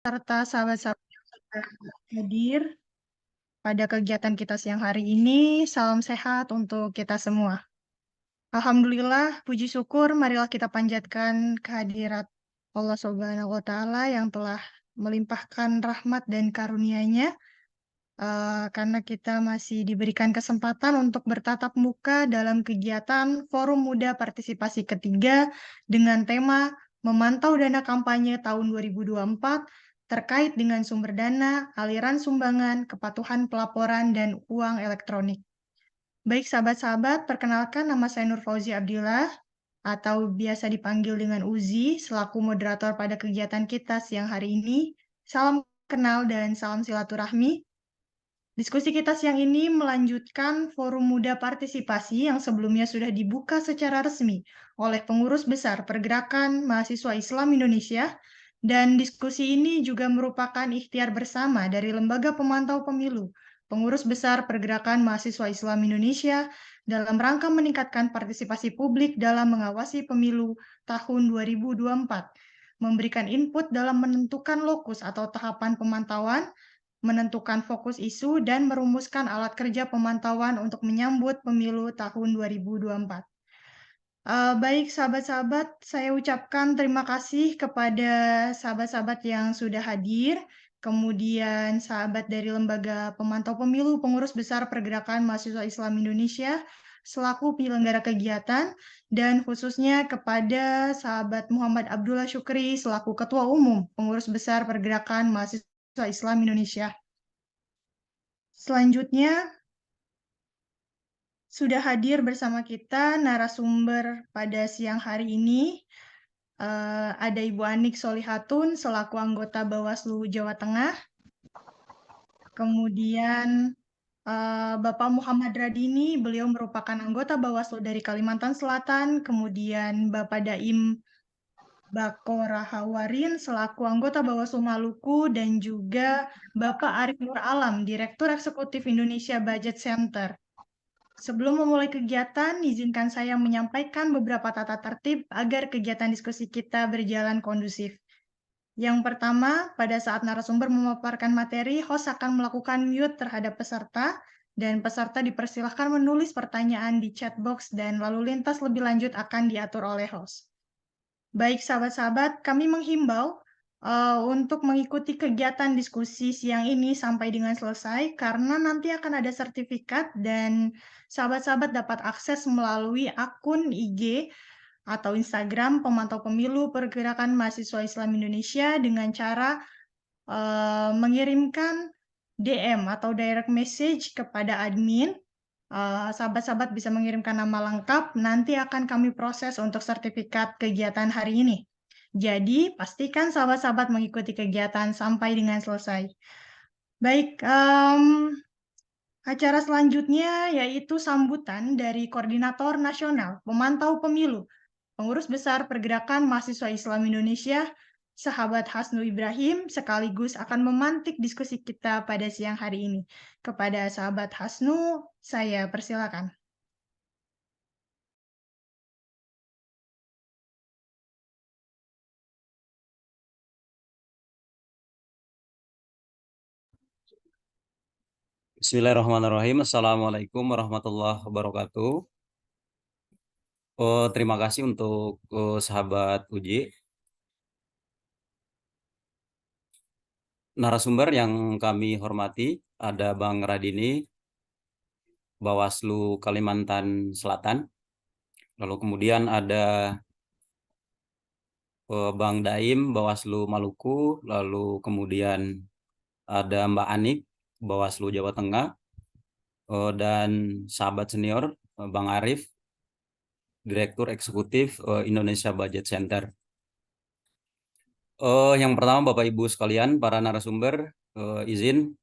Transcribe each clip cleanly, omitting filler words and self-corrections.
serta sahabat-sahabat yang sudah hadir pada kegiatan kita siang hari ini. Salam sehat untuk kita semua. Alhamdulillah, puji syukur, marilah kita panjatkan kehadirat Allah Subhanahu wa Ta'ala yang telah melimpahkan rahmat dan karunia-Nya, karena kita masih diberikan kesempatan untuk bertatap muka dalam kegiatan Forum Muda Partisipasi ketiga dengan tema Memantau Dana Kampanye tahun 2024 terkait dengan sumber dana, aliran sumbangan, kepatuhan pelaporan, dan uang elektronik. Baik sahabat-sahabat, perkenalkan nama saya Nur Fauzi Abdillah atau biasa dipanggil dengan Uzi selaku moderator pada kegiatan kita siang hari ini. Salam kenal dan salam silaturahmi. Diskusi kita siang ini melanjutkan Forum Muda Partisipasi yang sebelumnya sudah dibuka secara resmi oleh pengurus besar Pergerakan Mahasiswa Islam Indonesia, dan diskusi ini juga merupakan ikhtiar bersama dari Lembaga Pemantau Pemilu, pengurus besar Pergerakan Mahasiswa Islam Indonesia, dalam rangka meningkatkan partisipasi publik dalam mengawasi pemilu tahun 2024, memberikan input dalam menentukan lokus atau tahapan pemantauan, menentukan fokus isu, dan merumuskan alat kerja pemantauan untuk menyambut pemilu tahun 2024. Baik sahabat-sahabat, saya ucapkan terima kasih kepada sahabat-sahabat yang sudah hadir, kemudian sahabat dari Lembaga Pemantau Pemilu, Pengurus Besar Pergerakan Mahasiswa Islam Indonesia, selaku penyelenggara kegiatan, dan khususnya kepada sahabat Muhammad Abdullah Syukri, selaku Ketua Umum Pengurus Besar Pergerakan Mahasiswa Islam Indonesia. Selanjutnya, sudah hadir bersama kita narasumber pada siang hari ini. Ada Ibu Anik Solihatun selaku anggota Bawaslu Jawa Tengah. Kemudian Bapak Muhammad Radini, beliau merupakan anggota Bawaslu dari Kalimantan Selatan. Kemudian Bapak Daim Bako Rahawarin selaku anggota Bawaslu Maluku, dan juga Bapak Arif Nur Alam, Direktur Eksekutif Indonesia Budget Center. Sebelum memulai kegiatan, izinkan saya menyampaikan beberapa tata tertib agar kegiatan diskusi kita berjalan kondusif. Yang pertama, pada saat narasumber memaparkan materi, host akan melakukan mute terhadap peserta, dan peserta dipersilahkan menulis pertanyaan di chat box, dan lalu lintas lebih lanjut akan diatur oleh host. Baik sahabat-sahabat, kami menghimbau untuk mengikuti kegiatan diskusi siang ini sampai dengan selesai, karena nanti akan ada sertifikat dan sahabat-sahabat dapat akses melalui akun IG atau Instagram Pemantau Pemilu Pergerakan Mahasiswa Islam Indonesia dengan cara mengirimkan DM atau direct message kepada admin. Sahabat-sahabat bisa mengirimkan nama lengkap, nanti akan kami proses untuk sertifikat kegiatan hari ini. Jadi, pastikan sahabat-sahabat mengikuti kegiatan sampai dengan selesai. Baik, acara selanjutnya yaitu sambutan dari Koordinator Nasional Pemantau Pemilu, Pengurus Besar Pergerakan Mahasiswa Islam Indonesia, Sahabat Hasnu Ibrahim, sekaligus akan memantik diskusi kita pada siang hari ini. Kepada sahabat Hasnu, saya persilakan. Bismillahirrahmanirrahim. Assalamualaikum warahmatullahi wabarakatuh. Terima kasih untuk sahabat Uji. Narasumber yang kami hormati ada Bang Radini, Bawaslu Kalimantan Selatan. Lalu kemudian ada Bang Daim, Bawaslu Maluku. Lalu kemudian ada Mbak Anik, Bawaslu Jawa Tengah. Dan sahabat senior Bang Arif, Direktur Eksekutif Indonesia Budget Center. Yang pertama, Bapak Ibu sekalian, para narasumber, izin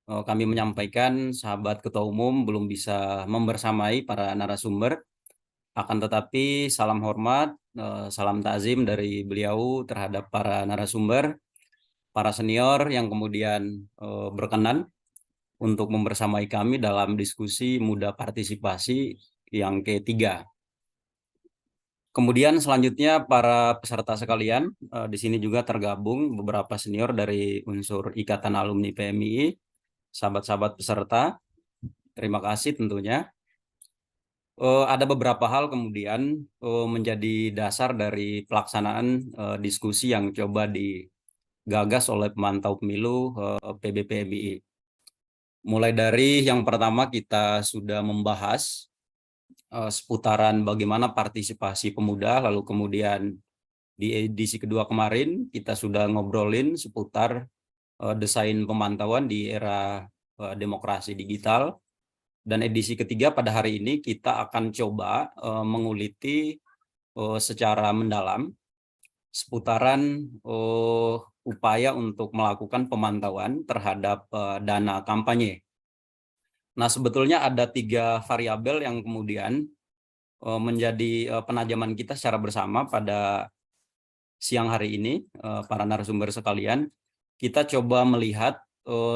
kami menyampaikan sahabat Ketua Umum belum bisa membersamai para narasumber, akan tetapi salam hormat, salam takzim dari beliau terhadap para narasumber, para senior yang kemudian berkenan untuk membersamai kami dalam diskusi Muda Partisipasi yang ketiga. Kemudian selanjutnya para peserta sekalian, di sini juga tergabung beberapa senior dari unsur Ikatan Alumni PMII, sahabat-sahabat peserta. Terima kasih tentunya. Ada beberapa hal kemudian menjadi dasar dari pelaksanaan diskusi yang coba digagas oleh pemantau pemilu PBPMII. Mulai dari yang pertama kita sudah membahas seputaran bagaimana partisipasi pemuda, lalu kemudian di edisi kedua kemarin kita sudah ngobrolin seputar desain pemantauan di era demokrasi digital. Dan edisi ketiga pada hari ini kita akan coba menguliti secara mendalam seputaran upaya untuk melakukan pemantauan terhadap dana kampanye. Nah, sebetulnya ada 3 variabel yang kemudian menjadi penajaman kita secara bersama pada siang hari ini, para narasumber sekalian. Kita coba melihat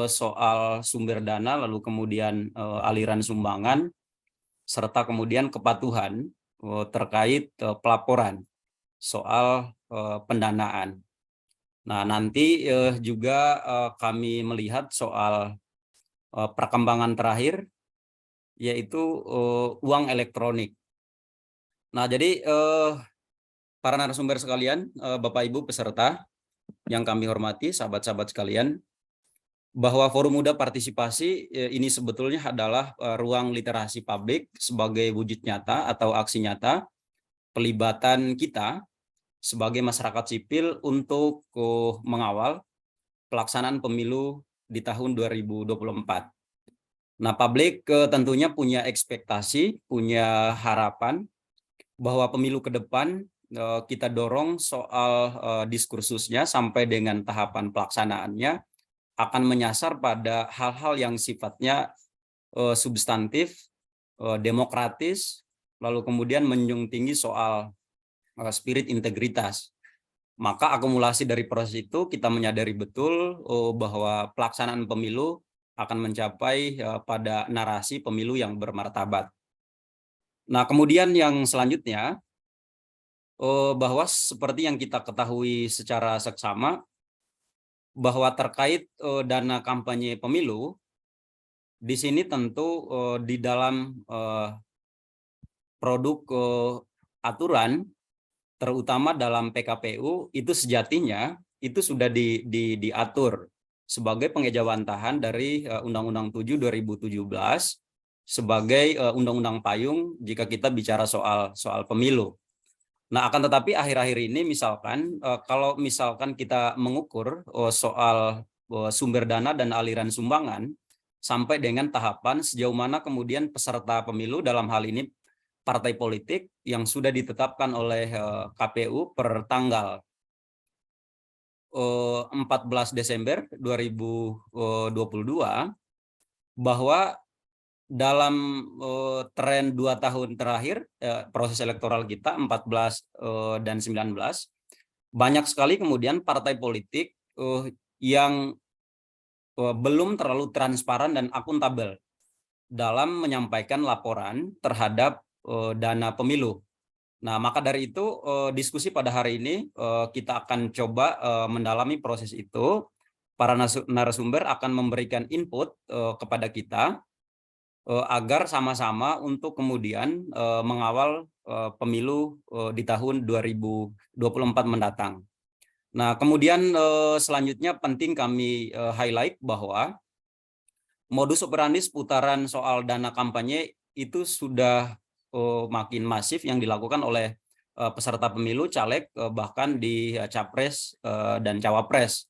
soal sumber dana, lalu kemudian aliran sumbangan, serta kemudian kepatuhan terkait pelaporan soal pendanaan. Nah, nanti juga kami melihat soal perkembangan terakhir, yaitu uang elektronik. Nah, jadi para narasumber sekalian, Bapak Ibu peserta yang kami hormati, sahabat-sahabat sekalian, bahwa Forum Muda Partisipasi ini sebetulnya adalah ruang literasi publik sebagai wujud nyata atau aksi nyata pelibatan kita sebagai masyarakat sipil untuk mengawal pelaksanaan pemilu di tahun 2024. Nah, publik tentunya punya ekspektasi, punya harapan bahwa pemilu ke depan kita dorong soal diskursusnya sampai dengan tahapan pelaksanaannya akan menyasar pada hal-hal yang sifatnya substantif, demokratis, lalu kemudian menjunjung tinggi soal spirit integritas. Maka akumulasi dari proses itu kita menyadari betul bahwa pelaksanaan pemilu akan mencapai pada narasi pemilu yang bermartabat. Nah, kemudian yang selanjutnya, bahwa seperti yang kita ketahui secara seksama, bahwa terkait dana kampanye pemilu, di sini tentu di dalam produk aturan, terutama dalam PKPU, itu sejatinya itu sudah diatur sebagai pengejawantahan dari Undang-Undang 7 2017 sebagai undang-undang payung jika kita bicara soal pemilu. Nah, akan tetapi akhir-akhir ini misalkan kalau misalkan kita mengukur soal sumber dana dan aliran sumbangan sampai dengan tahapan sejauh mana kemudian peserta pemilu dalam hal ini partai politik yang sudah ditetapkan oleh KPU per tanggal 14 Desember 2022 bahwa dalam tren 2 tahun terakhir proses elektoral kita 14 dan 19 banyak sekali kemudian partai politik yang belum terlalu transparan dan akuntabel dalam menyampaikan laporan terhadap dana pemilu. Nah, maka dari itu diskusi pada hari ini kita akan coba mendalami proses itu. Para narasumber akan memberikan input kepada kita agar sama-sama untuk kemudian mengawal pemilu di tahun 2024 mendatang. Nah, kemudian selanjutnya penting kami highlight bahwa modus operandi seputaran soal dana kampanye itu sudah makin masif yang dilakukan oleh peserta pemilu, caleg, bahkan di capres dan cawapres.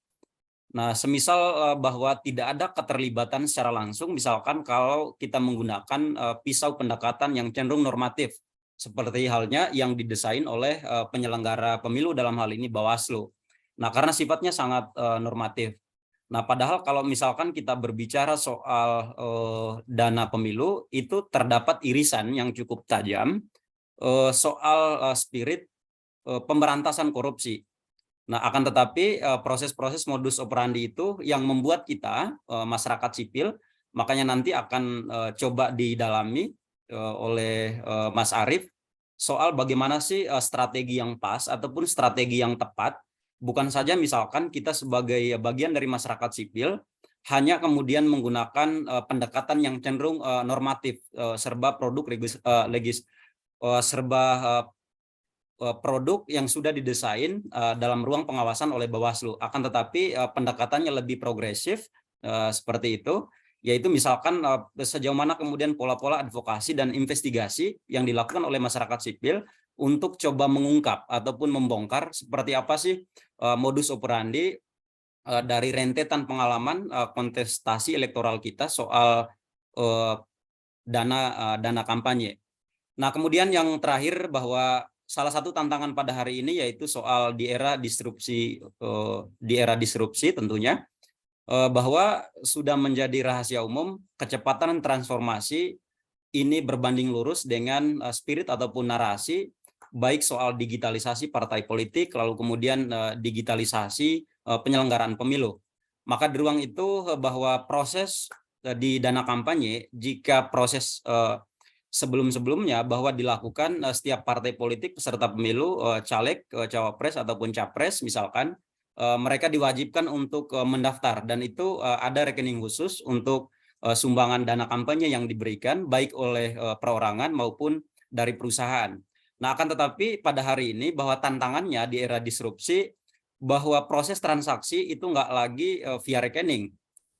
Nah, semisal bahwa tidak ada keterlibatan secara langsung, misalkan kalau kita menggunakan pisau pendekatan yang cenderung normatif, seperti halnya yang didesain oleh penyelenggara pemilu dalam hal ini Bawaslu. Nah, karena sifatnya sangat normatif. Nah, padahal kalau misalkan kita berbicara soal dana pemilu, itu terdapat irisan yang cukup tajam soal spirit pemberantasan korupsi. Nah, akan tetapi proses-proses modus operandi itu yang membuat kita masyarakat sipil, makanya nanti akan coba didalami oleh Mas Arief soal bagaimana sih strategi yang pas ataupun strategi yang tepat, bukan saja misalkan kita sebagai bagian dari masyarakat sipil hanya kemudian menggunakan pendekatan yang cenderung normatif, serba produk serba produk yang sudah didesain dalam ruang pengawasan oleh Bawaslu. Akan tetapi pendekatannya lebih progresif seperti itu, yaitu misalkan sejauh mana kemudian pola-pola advokasi dan investigasi yang dilakukan oleh masyarakat sipil untuk coba mengungkap ataupun membongkar seperti apa sih modus operandi dari rentetan pengalaman kontestasi elektoral kita soal dana kampanye. Nah, kemudian yang terakhir bahwa salah satu tantangan pada hari ini yaitu soal di era disrupsi tentunya, bahwa sudah menjadi rahasia umum kecepatan transformasi ini berbanding lurus dengan spirit ataupun narasi baik soal digitalisasi partai politik lalu kemudian digitalisasi penyelenggaraan pemilu. Maka di ruang itu bahwa proses di dana kampanye, jika proses sebelum-sebelumnya bahwa dilakukan setiap partai politik peserta pemilu, caleg, cawapres ataupun capres misalkan, mereka diwajibkan untuk mendaftar dan itu ada rekening khusus untuk sumbangan dana kampanye yang diberikan baik oleh perorangan maupun dari perusahaan. Nah, akan tetapi pada hari ini bahwa tantangannya di era disrupsi bahwa proses transaksi itu nggak lagi via rekening.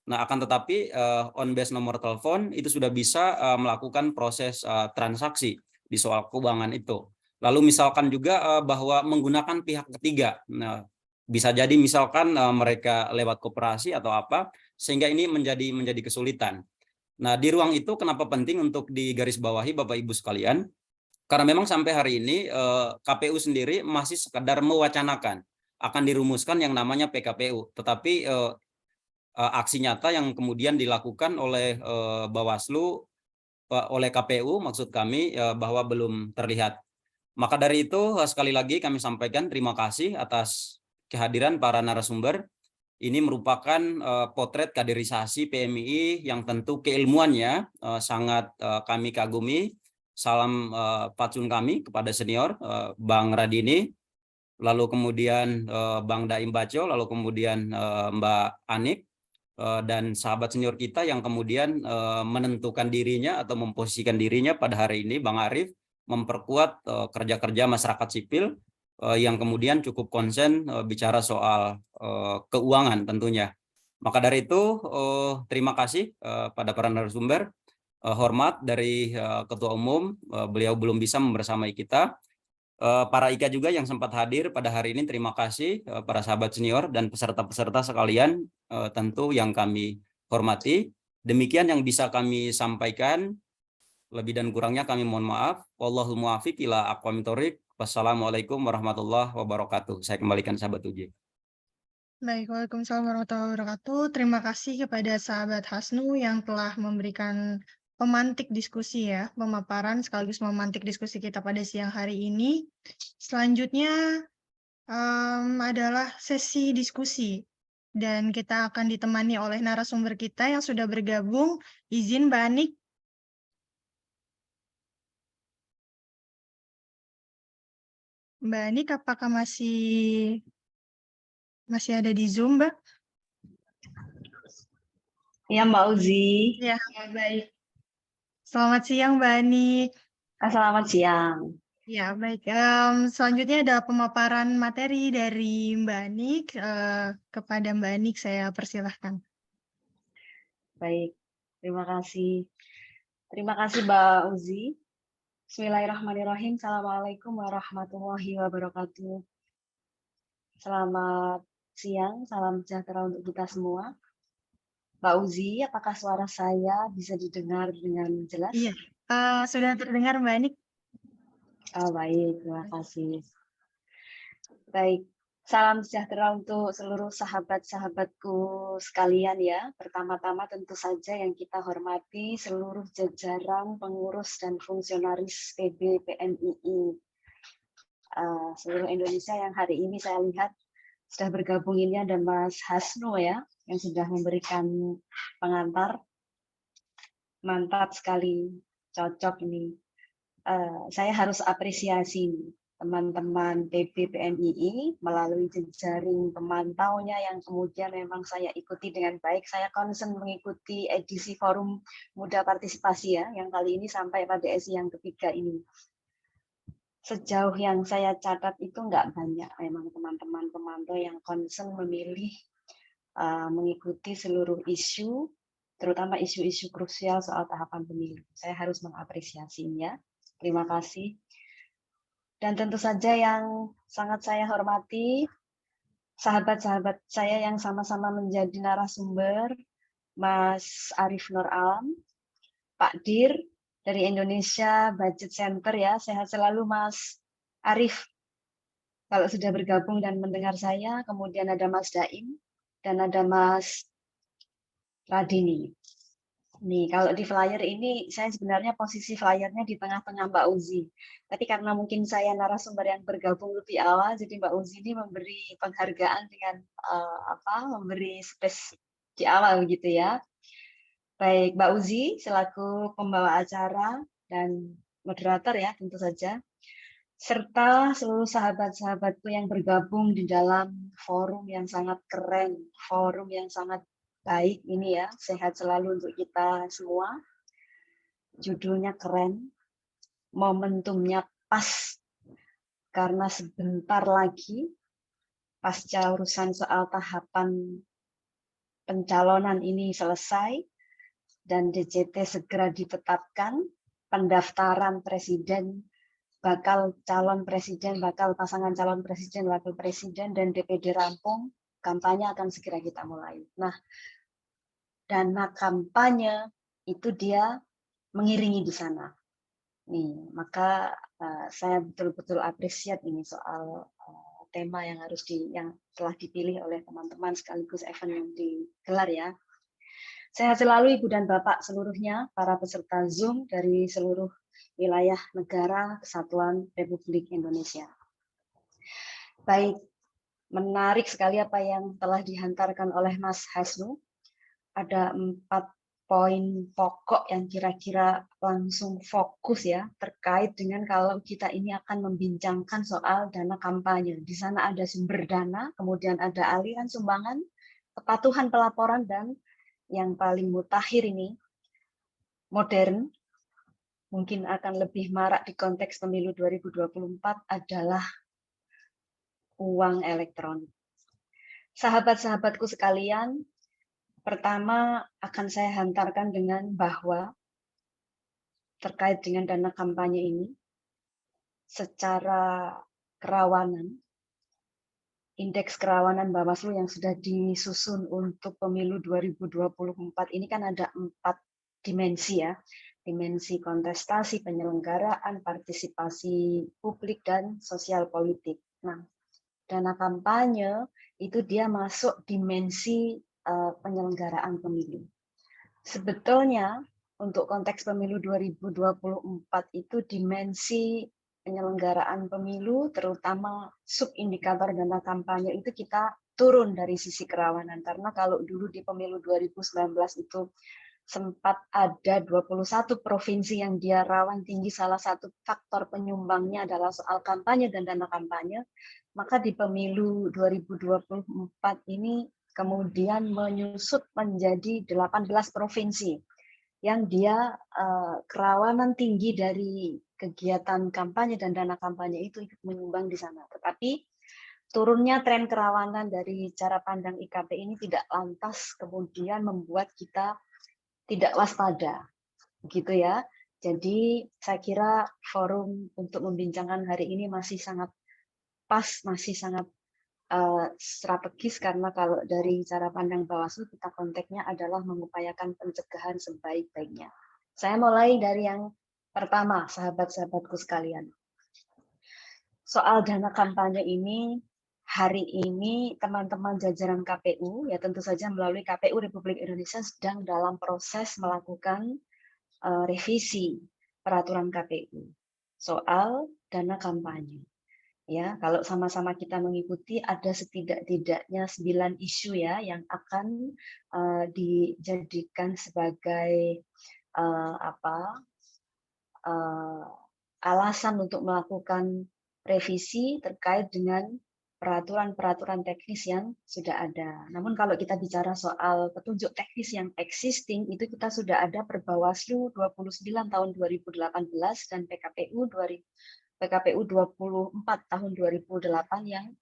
Nah, akan tetapi on base nomor telepon itu sudah bisa melakukan proses transaksi di soal keuangan itu. Lalu misalkan juga bahwa menggunakan pihak ketiga. Nah, bisa jadi misalkan mereka lewat koperasi atau apa, sehingga ini menjadi kesulitan. Nah, di ruang itu kenapa penting untuk digarisbawahi Bapak Ibu sekalian? Karena memang sampai hari ini KPU sendiri masih sekedar mewacanakan akan dirumuskan yang namanya PKPU, tetapi aksi nyata yang kemudian dilakukan oleh Bawaslu, oleh KPU maksud kami bahwa belum terlihat. Maka dari itu sekali lagi kami sampaikan terima kasih atas kehadiran para narasumber. Ini merupakan potret kaderisasi PMII yang tentu keilmuannya sangat kami kagumi. Salam patsun kami kepada senior Bang Radini, lalu kemudian Bang Daim Baco, lalu kemudian Mbak Anik, dan sahabat senior kita yang kemudian menentukan dirinya atau memposisikan dirinya pada hari ini, Bang Arif, memperkuat kerja-kerja masyarakat sipil yang kemudian cukup konsen bicara soal keuangan tentunya. Maka dari itu terima kasih pada para narasumber. Hormat dari Ketua Umum, beliau belum bisa membersamai kita. Para IKA juga yang sempat hadir pada hari ini, terima kasih para sahabat senior dan peserta-peserta sekalian tentu yang kami hormati. Demikian yang bisa kami sampaikan, lebih dan kurangnya kami mohon maaf. Wallahul muwaffiq ila aqwamit thoriq. Wassalamualaikum warahmatullahi wabarakatuh. Saya kembalikan sahabat Uji. Baik, Waalaikumsalam warahmatullahi wabarakatuh. Terima kasih kepada sahabat Hasnu yang telah memberikan pemantik diskusi ya, pemaparan sekaligus memantik diskusi kita pada siang hari ini. Selanjutnya adalah sesi diskusi dan kita akan ditemani oleh narasumber kita yang sudah bergabung. Izin Mbak Anik. Mbak Anik, apakah masih ada di Zoom, Mbak? Ya, Mbak Uzi. Ya, baik. Selamat siang, Mbak Anik. Selamat siang. Ya, baik. Selanjutnya ada pemaparan materi dari Mbak Anik. Kepada Mbak Anik, saya persilahkan. Baik, terima kasih. Terima kasih, Mbak Uzi. Bismillahirrahmanirrahim. Assalamualaikum warahmatullahi wabarakatuh. Selamat siang, salam sejahtera untuk kita semua. Mbak Uzi, apakah suara saya bisa didengar dengan jelas? Iya, sudah terdengar Mbak Anik. Oh, baik, terima kasih. Baik, salam sejahtera untuk seluruh sahabat-sahabatku sekalian ya. Pertama-tama tentu saja yang kita hormati seluruh jajaran pengurus dan fungsionaris PB PMII seluruh Indonesia yang hari ini saya lihat sudah bergabung. Ini ada Mas Hasnu ya, yang sudah memberikan pengantar. Mantap sekali, cocok ini. saya harus apresiasi teman-teman PB PMII melalui jejaring pemantaunya yang kemudian memang saya ikuti dengan baik. Saya concern mengikuti edisi Forum Muda Partisipasi ya, yang kali ini sampai pada edisi yang ketiga ini. Sejauh yang saya catat itu nggak banyak memang teman-teman pemantau yang concern memilih mengikuti seluruh isu, terutama isu-isu krusial soal tahapan pemilu. Saya harus mengapresiasinya. Terima kasih. Dan tentu saja yang sangat saya hormati, sahabat-sahabat saya yang sama-sama menjadi narasumber, Mas Arief Nur Alam, Pak Dir dari Indonesia Budget Center ya, sehat selalu Mas Arief. Kalau sudah bergabung dan mendengar saya, kemudian ada Mas Daim dan ada Mas Radini. Nih, kalau di flyer ini, saya sebenarnya posisi flyernya di tengah-tengah Mbak Uzi. Tapi karena mungkin saya narasumber yang bergabung lebih awal, jadi Mbak Uzi ini memberi penghargaan dengan memberi space di awal gitu ya. Baik, Mbak Uzi selaku pembawa acara dan moderator ya tentu saja, serta seluruh sahabat-sahabatku yang bergabung di dalam forum yang sangat keren, forum yang sangat baik ini ya, sehat selalu untuk kita semua. Judulnya keren, momentumnya pas, karena sebentar lagi pasca urusan soal tahapan pencalonan ini selesai dan DJT segera ditetapkan, pendaftaran presiden, bakal calon presiden, bakal pasangan calon presiden, wakil presiden, dan DPD rampung, kampanye akan segera kita mulai. Nah, dana kampanye itu dia mengiringi di sana. Nih, maka saya betul-betul apresiat ini soal tema yang yang telah dipilih oleh teman-teman sekaligus event yang digelar ya. Sehat selalu Ibu dan Bapak seluruhnya, para peserta Zoom dari seluruh wilayah negara Kesatuan Republik Indonesia. Baik, menarik sekali apa yang telah dihantarkan oleh Mas Hasnu. Ada 4 poin pokok yang kira-kira langsung fokus ya, terkait dengan kalau kita ini akan membincangkan soal dana kampanye. Di sana ada sumber dana, kemudian ada aliran sumbangan, kepatuhan pelaporan, dan yang paling mutakhir ini, modern, mungkin akan lebih marak di konteks pemilu 2024 adalah uang elektronik. Sahabat-sahabatku sekalian, pertama akan saya hantarkan dengan bahwa terkait dengan dana kampanye ini, secara kerawanan, indeks kerawanan Bawaslu yang sudah disusun untuk pemilu 2024 ini kan ada 4 dimensi ya, dimensi kontestasi, penyelenggaraan, partisipasi publik, dan sosial politik. Nah, dana kampanye itu dia masuk dimensi penyelenggaraan pemilu. Sebetulnya untuk konteks pemilu 2024 itu dimensi penyelenggaraan pemilu, terutama subindikator dana kampanye itu kita turun dari sisi kerawanan. Karena kalau dulu di pemilu 2019 itu sempat ada 21 provinsi yang dia rawan tinggi, salah satu faktor penyumbangnya adalah soal kampanye dan dana kampanye, maka di pemilu 2024 ini kemudian menyusut menjadi 18 provinsi yang dia kerawanan tinggi dari kegiatan kampanye dan dana kampanye itu ikut menyumbang di sana. Tetapi turunnya tren kerawanan dari cara pandang IKP ini tidak lantas kemudian membuat kita tidak waspada, gitu ya. Jadi saya kira forum untuk membincangkan hari ini masih sangat pas, masih sangat strategis, karena kalau dari cara pandang Bawaslu kita konteksnya adalah mengupayakan pencegahan sebaik-baiknya. Saya mulai dari yang pertama, sahabat-sahabatku sekalian. Soal dana kampanye ini, hari ini teman-teman jajaran KPU, ya tentu saja melalui KPU Republik Indonesia sedang dalam proses melakukan revisi peraturan KPU soal dana kampanye. Ya, kalau sama-sama kita mengikuti, ada setidak-tidaknya 9 isu ya yang akan dijadikan sebagai alasan untuk melakukan revisi terkait dengan peraturan-peraturan teknis yang sudah ada. Namun kalau kita bicara soal petunjuk teknis yang existing, itu kita sudah ada Perbawaslu 29 tahun 2018 dan PKPU 24 tahun 2008 yang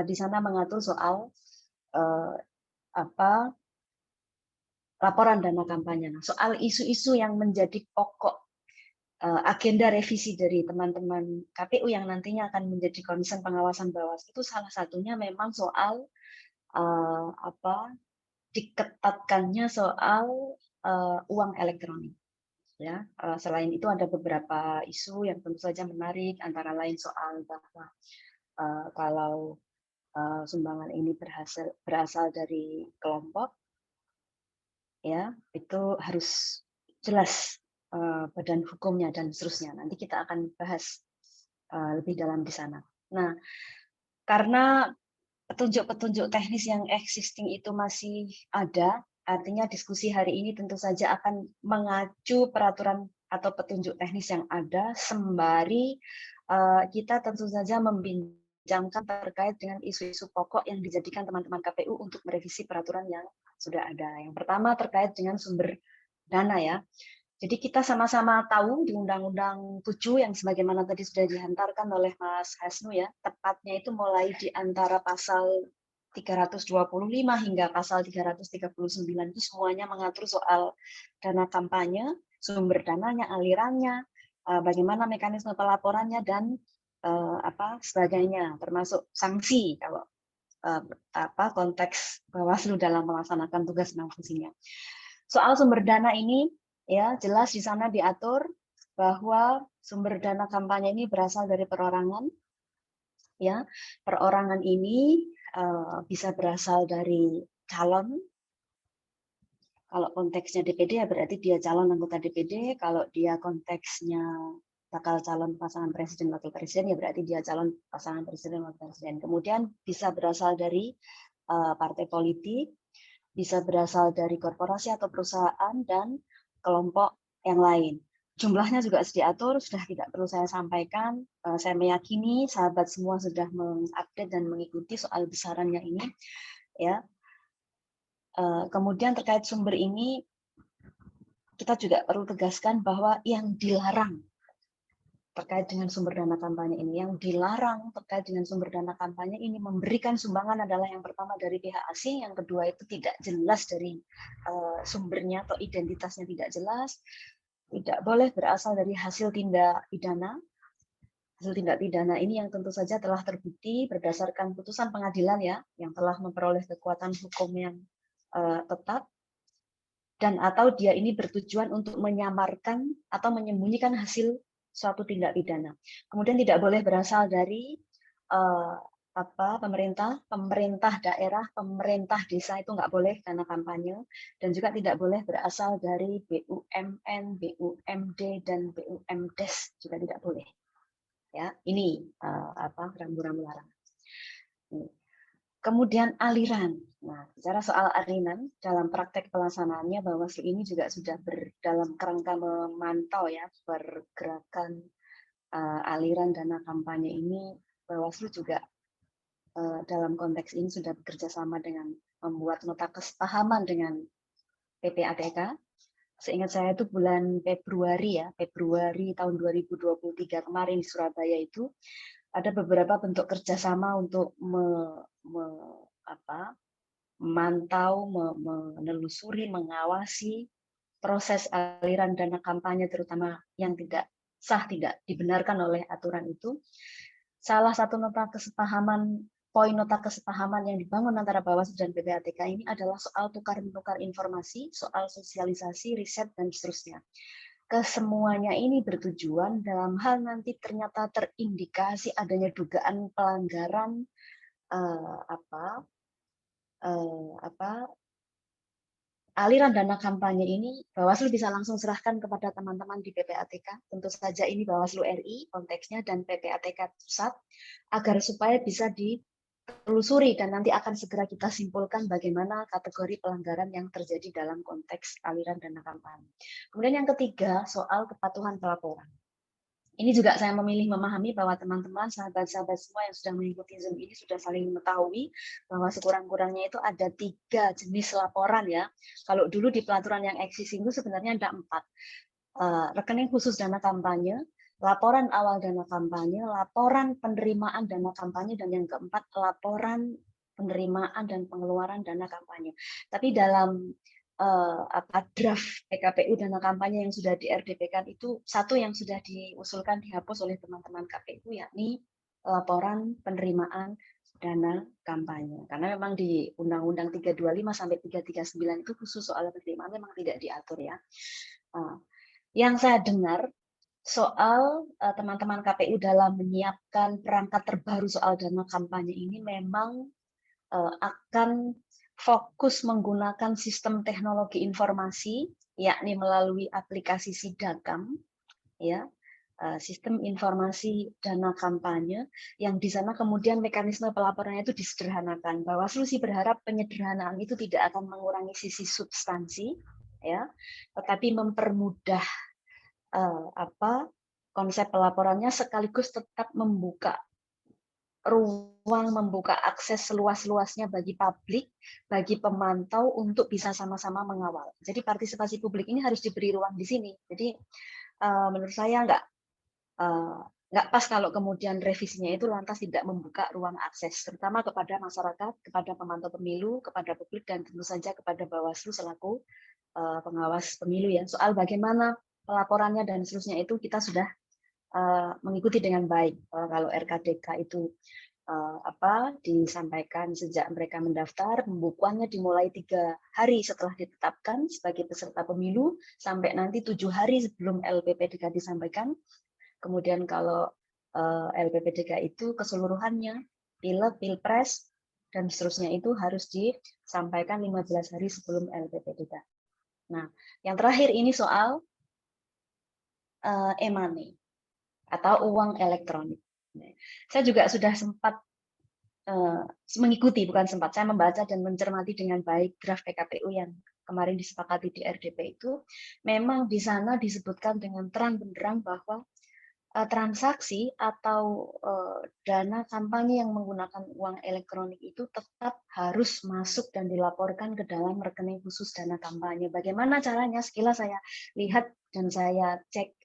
di sana mengatur soal laporan dana kampanye. Nah, soal isu-isu yang menjadi pokok agenda revisi dari teman-teman KPU yang nantinya akan menjadi concern pengawasan Bawaslu itu salah satunya memang soal diketatkannya soal uang elektronik. Ya, selain itu ada beberapa isu yang tentu saja menarik, antara lain soal bahwa kalau sumbangan ini berasal dari kelompok, ya itu harus jelas badan hukumnya dan seterusnya. Nanti kita akan bahas lebih dalam di sana. Nah, karena petunjuk-petunjuk teknis yang existing itu masih ada, artinya diskusi hari ini tentu saja akan mengacu peraturan atau petunjuk teknis yang ada, sembari kita tentu saja membincangkan terkait dengan isu-isu pokok yang dijadikan teman-teman KPU untuk merevisi peraturan yang sudah ada. Yang pertama terkait dengan sumber dana ya. Jadi kita sama-sama tahu di Undang-Undang 7 yang sebagaimana tadi sudah dihantarkan oleh Mas Hasnu ya, tepatnya itu mulai di antara pasal 325 hingga pasal 339 itu semuanya mengatur soal dana kampanye, sumber dananya, alirannya, bagaimana mekanisme pelaporannya dan sebagainya, termasuk sanksi kalau konteks Bawaslu dalam melaksanakan tugas dan fungsinya. Soal sumber dana ini ya jelas di sana diatur bahwa sumber dana kampanye ini berasal dari perorangan. Ya, perorangan ini bisa berasal dari calon. Kalau konteksnya DPD ya berarti dia calon anggota DPD. Kalau dia konteksnya bakal calon pasangan presiden wakil presiden ya berarti dia calon pasangan presiden wakil presiden. Kemudian bisa berasal dari partai politik, bisa berasal dari korporasi atau perusahaan dan kelompok yang lain. Jumlahnya juga sudah diatur, sudah tidak perlu saya sampaikan. Saya meyakini sahabat semua sudah mengupdate dan mengikuti soal besarannya ini. Ya. Kemudian terkait sumber ini, kita juga perlu tegaskan bahwa yang dilarang terkait dengan sumber dana kampanye ini, yang dilarang terkait dengan sumber dana kampanye ini memberikan sumbangan adalah yang pertama dari pihak asing, yang kedua itu tidak jelas dari sumbernya atau identitasnya tidak jelas, tidak boleh berasal dari hasil tindak pidana. Hasil tindak pidana ini yang tentu saja telah terbukti berdasarkan putusan pengadilan ya, yang telah memperoleh kekuatan hukum yang tetap, dan atau dia ini bertujuan untuk menyamarkan atau menyembunyikan hasil suatu tindak pidana. Kemudian tidak boleh berasal dari pemerintah daerah, pemerintah desa itu nggak boleh dana kampanye, dan juga tidak boleh berasal dari BUMN, BUMD dan BUMDes juga tidak boleh. Ya, ini rambu-rambu larangan. Kemudian aliran. Nah, bicara soal aliran dalam praktek pelaksanaannya, Bawaslu ini juga sudah dalam kerangka memantau ya pergerakan aliran dana kampanye ini. Bawaslu juga dalam konteks ini sudah bekerja sama dengan membuat nota kesepahaman dengan PPATK. Seingat saya itu bulan Februari tahun 2023 kemarin di Surabaya itu ada beberapa bentuk kerjasama untuk memantau, menelusuri, mengawasi proses aliran dana kampanye terutama yang tidak sah, tidak dibenarkan oleh aturan itu. Salah satu poin nota kesepahaman yang dibangun antara Bawaslu dan PPATK ini adalah soal tukar-menukar informasi, soal sosialisasi, riset, dan seterusnya. Kesemuanya ini bertujuan dalam hal nanti ternyata terindikasi adanya dugaan pelanggaran aliran dana kampanye ini, Bawaslu bisa langsung serahkan kepada teman-teman di PPATK. Tentu saja ini Bawaslu RI konteksnya dan PPATK pusat agar supaya bisa ditelusuri dan nanti akan segera kita simpulkan bagaimana kategori pelanggaran yang terjadi dalam konteks aliran dana kampanye. Kemudian yang ketiga, soal kepatuhan pelaporan. ini juga saya memilih memahami bahwa teman-teman, sahabat-sahabat semua yang sudah mengikuti Zoom ini sudah saling mengetahui bahwa sekurang-kurangnya itu ada 3 jenis laporan ya. Kalau dulu di pelaturan yang eksis itu sebenarnya ada 4. Rekening khusus dana kampanye, laporan awal dana kampanye, laporan penerimaan dana kampanye, dan yang keempat laporan penerimaan dan pengeluaran dana kampanye. Tapi dalam draft PKPU dana kampanye yang sudah di RDP-kan itu satu yang sudah diusulkan dihapus oleh teman-teman KPU, yakni laporan penerimaan dana kampanye. Karena memang di Undang-Undang 325 sampai 339 itu khusus soal penerimaan memang tidak diatur ya. Yang saya dengar soal teman-teman KPU dalam menyiapkan perangkat terbaru soal dana kampanye ini memang akan fokus menggunakan sistem teknologi informasi, yakni melalui aplikasi Sidagam, ya, sistem informasi dana kampanye, yang di sana kemudian mekanisme pelaporannya itu disederhanakan. Bawaslu sih berharap penyederhanaan itu tidak akan mengurangi sisi substansi, ya, tetapi mempermudah konsep pelaporannya sekaligus tetap membuka ruang, membuka akses seluas-luasnya bagi publik, bagi pemantau untuk bisa sama-sama mengawal. Jadi partisipasi publik ini harus diberi ruang di sini. Jadi menurut saya nggak pas kalau kemudian revisinya itu lantas tidak membuka ruang akses, terutama kepada masyarakat, kepada pemantau pemilu, kepada publik, dan tentu saja kepada Bawaslu selaku pengawas pemilu ya. Soal bagaimana pelaporannya dan seterusnya itu kita sudah mengikuti dengan baik. Kalau RKDK itu disampaikan sejak mereka mendaftar, pembukuannya dimulai 3 hari setelah ditetapkan sebagai peserta pemilu sampai nanti 7 hari sebelum LPPDK disampaikan. Kemudian kalau LPPDK itu keseluruhannya, pileg, pilpres, dan seterusnya itu harus disampaikan 15 hari sebelum LPPDK. Nah, yang terakhir ini soal e-money atau uang elektronik. Saya juga sudah sempat mengikuti, bukan sempat, saya membaca dan mencermati dengan baik draft PKPU yang kemarin disepakati di RDP itu. Memang di sana disebutkan dengan terang benderang bahwa transaksi atau dana kampanye yang menggunakan uang elektronik itu tetap harus masuk dan dilaporkan ke dalam rekening khusus dana kampanye. Bagaimana caranya? Sekilas saya lihat dan saya cek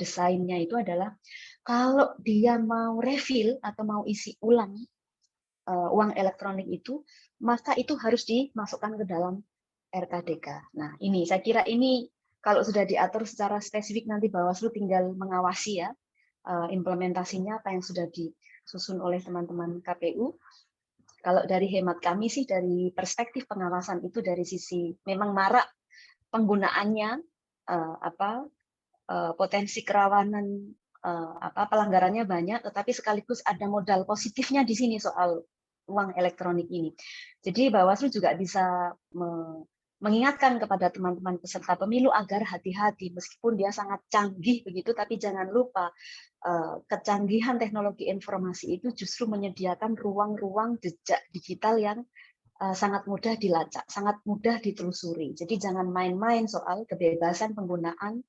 desainnya itu adalah kalau dia mau refill atau mau isi ulang uang elektronik itu, maka itu harus dimasukkan ke dalam RKDK. Nah, ini saya kira ini kalau sudah diatur secara spesifik nanti Bawaslu tinggal mengawasi ya implementasinya apa yang sudah disusun oleh teman-teman KPU. Kalau dari hemat kami sih dari perspektif pengawasan itu dari sisi memang marak penggunaannya potensi kerawanan pelanggarannya banyak, tetapi sekaligus ada modal positifnya di sini soal uang elektronik ini. Jadi Bawaslu juga bisa mengingatkan kepada teman-teman peserta pemilu agar hati-hati, meskipun dia sangat canggih begitu, tapi jangan lupa kecanggihan teknologi informasi itu justru menyediakan ruang-ruang jejak digital yang sangat mudah dilacak, sangat mudah ditelusuri. Jadi jangan main-main soal kebebasan penggunaan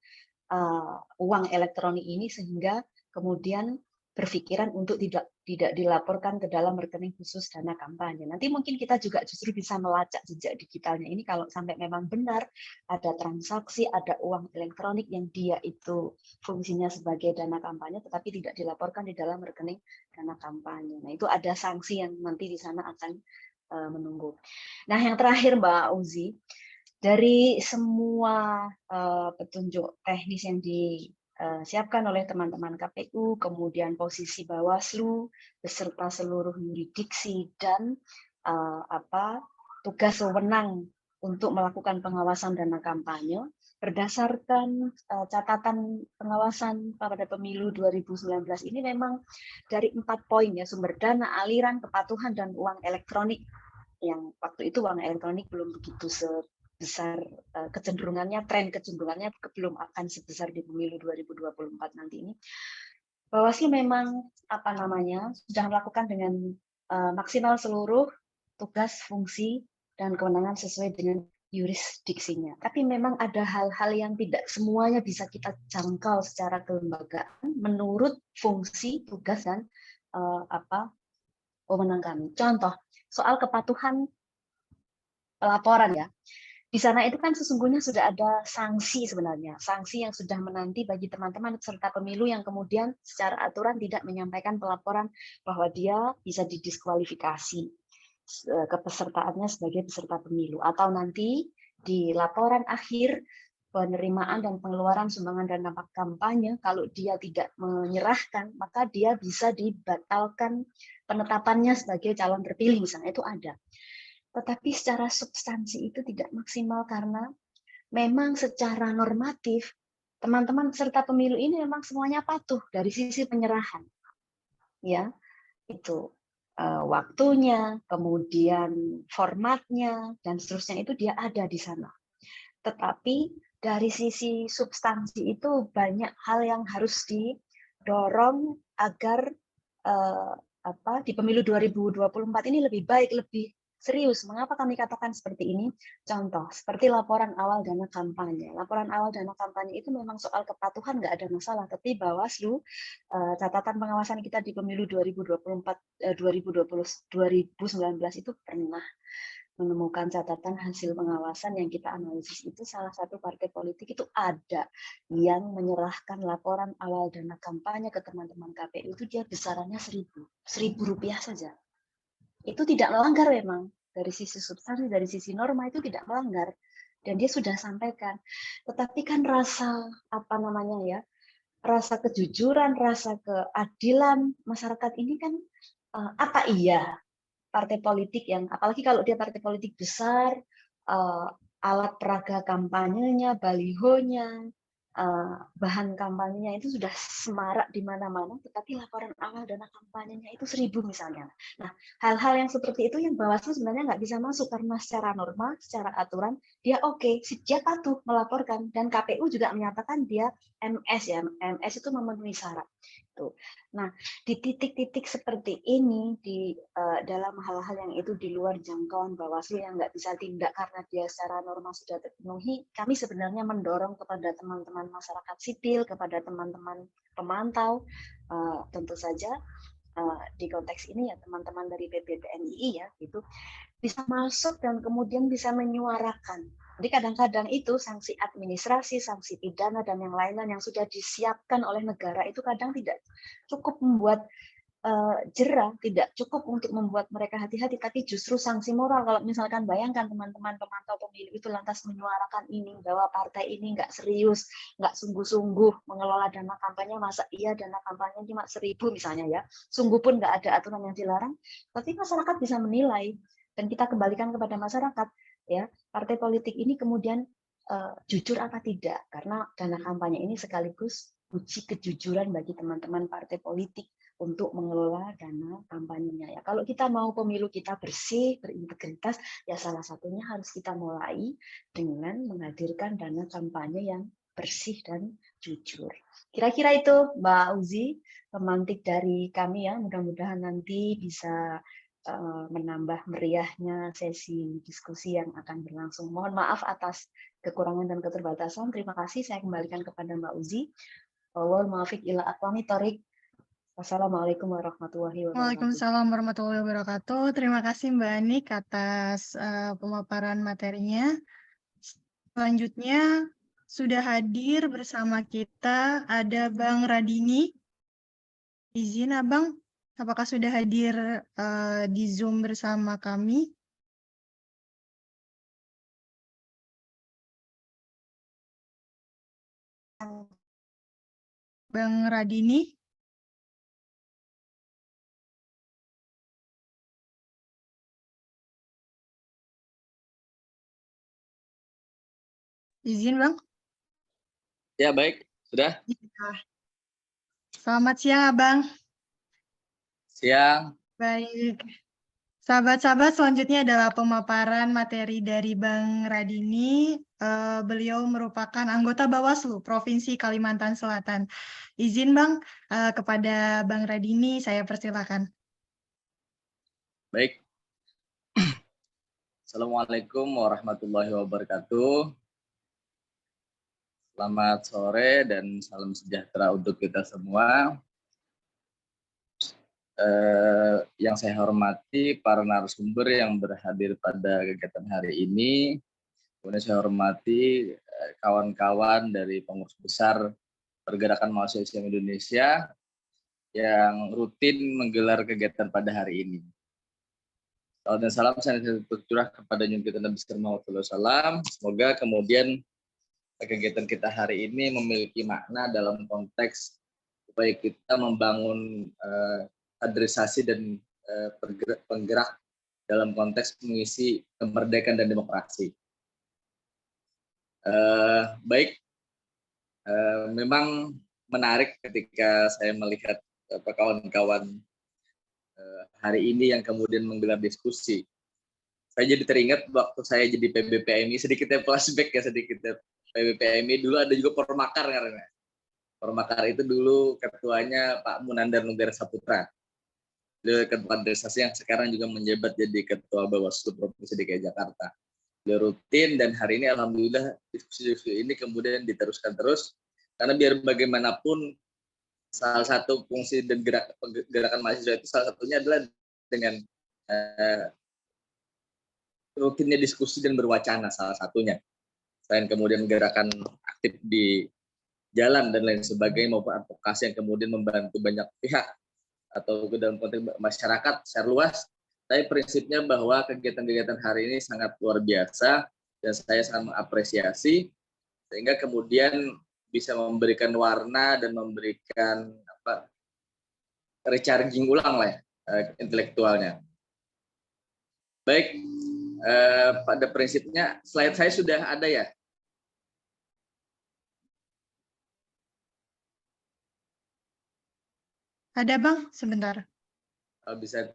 uang elektronik ini sehingga kemudian berpikiran untuk tidak dilaporkan ke dalam rekening khusus dana kampanye. Nanti mungkin kita juga justru bisa melacak jejak digitalnya ini kalau sampai memang benar ada transaksi, ada uang elektronik yang dia itu fungsinya sebagai dana kampanye tetapi tidak dilaporkan di dalam rekening dana kampanye. Nah, itu ada sanksi yang nanti di sana akan menunggu. Nah, yang terakhir Mbak Uzi, dari semua petunjuk teknis yang disiapkan oleh teman-teman KPU, kemudian posisi Bawaslu beserta seluruh yurisdiksi dan tugas wewenang untuk melakukan pengawasan dana kampanye, berdasarkan catatan pengawasan pada pemilu 2019 ini memang dari 4 poin ya, sumber dana, aliran, kepatuhan, dan uang elektronik. Yang waktu itu uang elektronik belum begitu besar kecenderungannya, tren kecenderungannya belum akan sebesar di pemilu 2024 nanti ini. Bawaslu memang sudah melakukan dengan maksimal seluruh tugas, fungsi, dan kewenangan sesuai dengan yurisdiksinya. Tapi memang ada hal-hal yang tidak semuanya bisa kita jangkau secara kelembagaan menurut fungsi, tugas, dan wewenang kami. Contoh, soal kepatuhan pelaporan ya. Di sana itu kan sesungguhnya sudah ada sanksi sebenarnya, sanksi yang sudah menanti bagi teman-teman peserta pemilu yang kemudian secara aturan tidak menyampaikan pelaporan bahwa dia bisa didiskualifikasi kepesertaannya sebagai peserta pemilu, atau nanti di laporan akhir penerimaan dan pengeluaran sumbangan dana kampanye kalau dia tidak menyerahkan maka dia bisa dibatalkan penetapannya sebagai calon terpilih misalnya, itu ada. Tetapi secara substansi itu tidak maksimal karena memang secara normatif teman-teman peserta pemilu ini memang semuanya patuh dari sisi penyerahan, ya itu waktunya, kemudian formatnya dan seterusnya itu dia ada di sana. Tetapi dari sisi substansi itu banyak hal yang harus didorong agar di pemilu 2024 ini lebih baik, lebih serius. Mengapa kami katakan seperti ini? Contoh, seperti laporan awal dana kampanye. Laporan awal dana kampanye itu memang soal kepatuhan nggak ada masalah, tapi Bawaslu, catatan pengawasan kita di pemilu 2019 itu pernah menemukan catatan hasil pengawasan yang kita analisis itu salah satu partai politik itu ada yang menyerahkan laporan awal dana kampanye ke teman-teman KPU itu dia besarannya Rp1.000 saja. Itu tidak melanggar memang dari sisi substansi, dari sisi norma itu tidak melanggar dan dia sudah sampaikan. Tetapi kan rasa rasa kejujuran, rasa keadilan masyarakat ini kan apa iya partai politik yang, apalagi kalau dia partai politik besar, alat peraga kampanyenya, balihonya, bahan kampanyenya itu sudah semarak di mana-mana, tetapi laporan awal dana kampanyenya itu 1.000 misalnya. Nah, hal-hal yang seperti itu yang Bawaslu sebenarnya nggak bisa masuk karena secara norma, secara aturan, dia dia patuh melaporkan dan KPU juga menyatakan dia MS ya, MS itu memenuhi syarat. Nah, di titik-titik seperti ini, di dalam hal-hal yang itu di luar jangkauan Bawaslu yang nggak bisa tindak karena dia secara norma sudah terpenuhi, kami sebenarnya mendorong kepada teman-teman masyarakat sipil, kepada teman-teman pemantau, tentu saja di konteks ini ya teman-teman dari PBPNII ya, itu bisa masuk dan kemudian bisa menyuarakan. Jadi kadang-kadang itu sanksi administrasi, sanksi pidana, dan yang lain-lain yang sudah disiapkan oleh negara itu kadang tidak cukup membuat jerah, tidak cukup untuk membuat mereka hati-hati, tapi justru sanksi moral. Kalau misalkan bayangkan teman-teman pemantau pemilu itu lantas menyuarakan ini, bahwa partai ini nggak serius, nggak sungguh-sungguh mengelola dana kampanye, masa iya dana kampanye cuma 1.000 misalnya ya, sungguh pun nggak ada aturan yang dilarang, tapi masyarakat bisa menilai. Dan kita kembalikan kepada masyarakat, ya partai politik ini kemudian jujur apa tidak, karena dana kampanye ini sekaligus uji kejujuran bagi teman-teman partai politik untuk mengelola dana kampanyenya. Ya, kalau kita mau pemilu kita bersih, berintegritas, ya salah satunya harus kita mulai dengan menghadirkan dana kampanye yang bersih dan jujur. Kira-kira itu Mbak Uzi, pemantik dari kami ya, mudah-mudahan nanti bisa menambah meriahnya sesi diskusi yang akan berlangsung. Mohon maaf atas kekurangan dan keterbatasan. Terima kasih, saya kembalikan kepada Mbak Uzi. Wal muwaffiq ila aqwamit thoriq. Wassalamualaikum warahmatullahi wabarakatuh. Waalaikumsalam warahmatullahi wabarakatuh. Terima kasih Mbak Anik atas pemaparan materinya. Selanjutnya sudah hadir bersama kita ada Bang Radini. Izin Abang, apakah sudah hadir di Zoom bersama kami? Bang Radini? Izin Bang? Ya, baik. Sudah? Selamat siang Abang. Siang. Baik. Sahabat-sahabat, selanjutnya adalah pemaparan materi dari Bang Radini. Beliau merupakan anggota Bawaslu Provinsi Kalimantan Selatan. Izin Bang, kepada Bang Radini, saya persilakan. Baik. Assalamualaikum warahmatullahi wabarakatuh. Selamat sore dan salam sejahtera untuk kita semua. Yang saya hormati para narasumber yang berhadir pada kegiatan hari ini. Kemudian saya hormati kawan-kawan dari pengurus besar Pergerakan Mahasiswa Islam Indonesia yang rutin menggelar kegiatan pada hari ini. Salam dan salam saya tercurah kepada Junjungan kita Nabi Muhammad SAW. Semoga kemudian kegiatan kita hari ini memiliki makna dalam konteks supaya kita membangun kaderisasi dan penggerak dalam konteks mengisi kemerdekaan dan demokrasi. Baik, memang menarik ketika saya melihat kawan-kawan hari ini yang kemudian menggelar diskusi. Saya jadi teringat waktu saya jadi PBPMI, sedikitnya flashback ya, sedikitnya PBPMI dulu ada juga Pormakar karena Pormakar itu dulu ketuanya Pak Munandar Nugara Saputra. Beliau ketua kaderisasi yang sekarang juga menjabat jadi ketua Bawaslu Provinsi DKI Jakarta. Beliau rutin dan hari ini alhamdulillah diskusi-diskusi ini kemudian diteruskan terus karena biar bagaimanapun salah satu fungsi dan gerakan mahasiswa itu salah satunya adalah dengan rutinnya diskusi dan berwacana salah satunya. Selain kemudian gerakan aktif di jalan dan lain sebagainya maupun advokasi yang kemudian membantu banyak pihak atau ke dalam konteks masyarakat secara luas, tapi prinsipnya bahwa kegiatan-kegiatan hari ini sangat luar biasa dan saya sangat mengapresiasi sehingga kemudian bisa memberikan warna dan memberikan recharging ulang lah ya, intelektualnya. Baik, pada prinsipnya slide saya sudah ada ya. Ada Bang, sebentar. Bisa.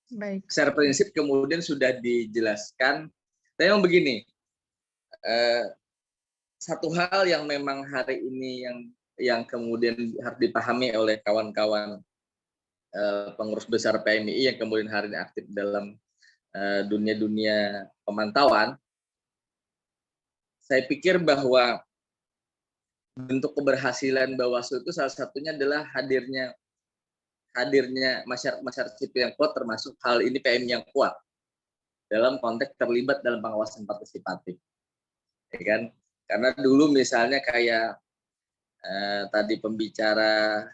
Baik. Secara prinsip kemudian sudah dijelaskan. Tapi memang begini, satu hal yang memang hari ini yang kemudian harus dipahami oleh kawan-kawan pengurus besar PMI yang kemudian hari ini aktif dalam dunia pemantauan, saya pikir bahwa bentuk keberhasilan Bawaslu itu salah satunya adalah hadirnya masyarakat sipil yang kuat, termasuk hal ini PMI yang kuat dalam konteks terlibat dalam pengawasan partisipatif, ya kan? Karena dulu misalnya kayak tadi pembicara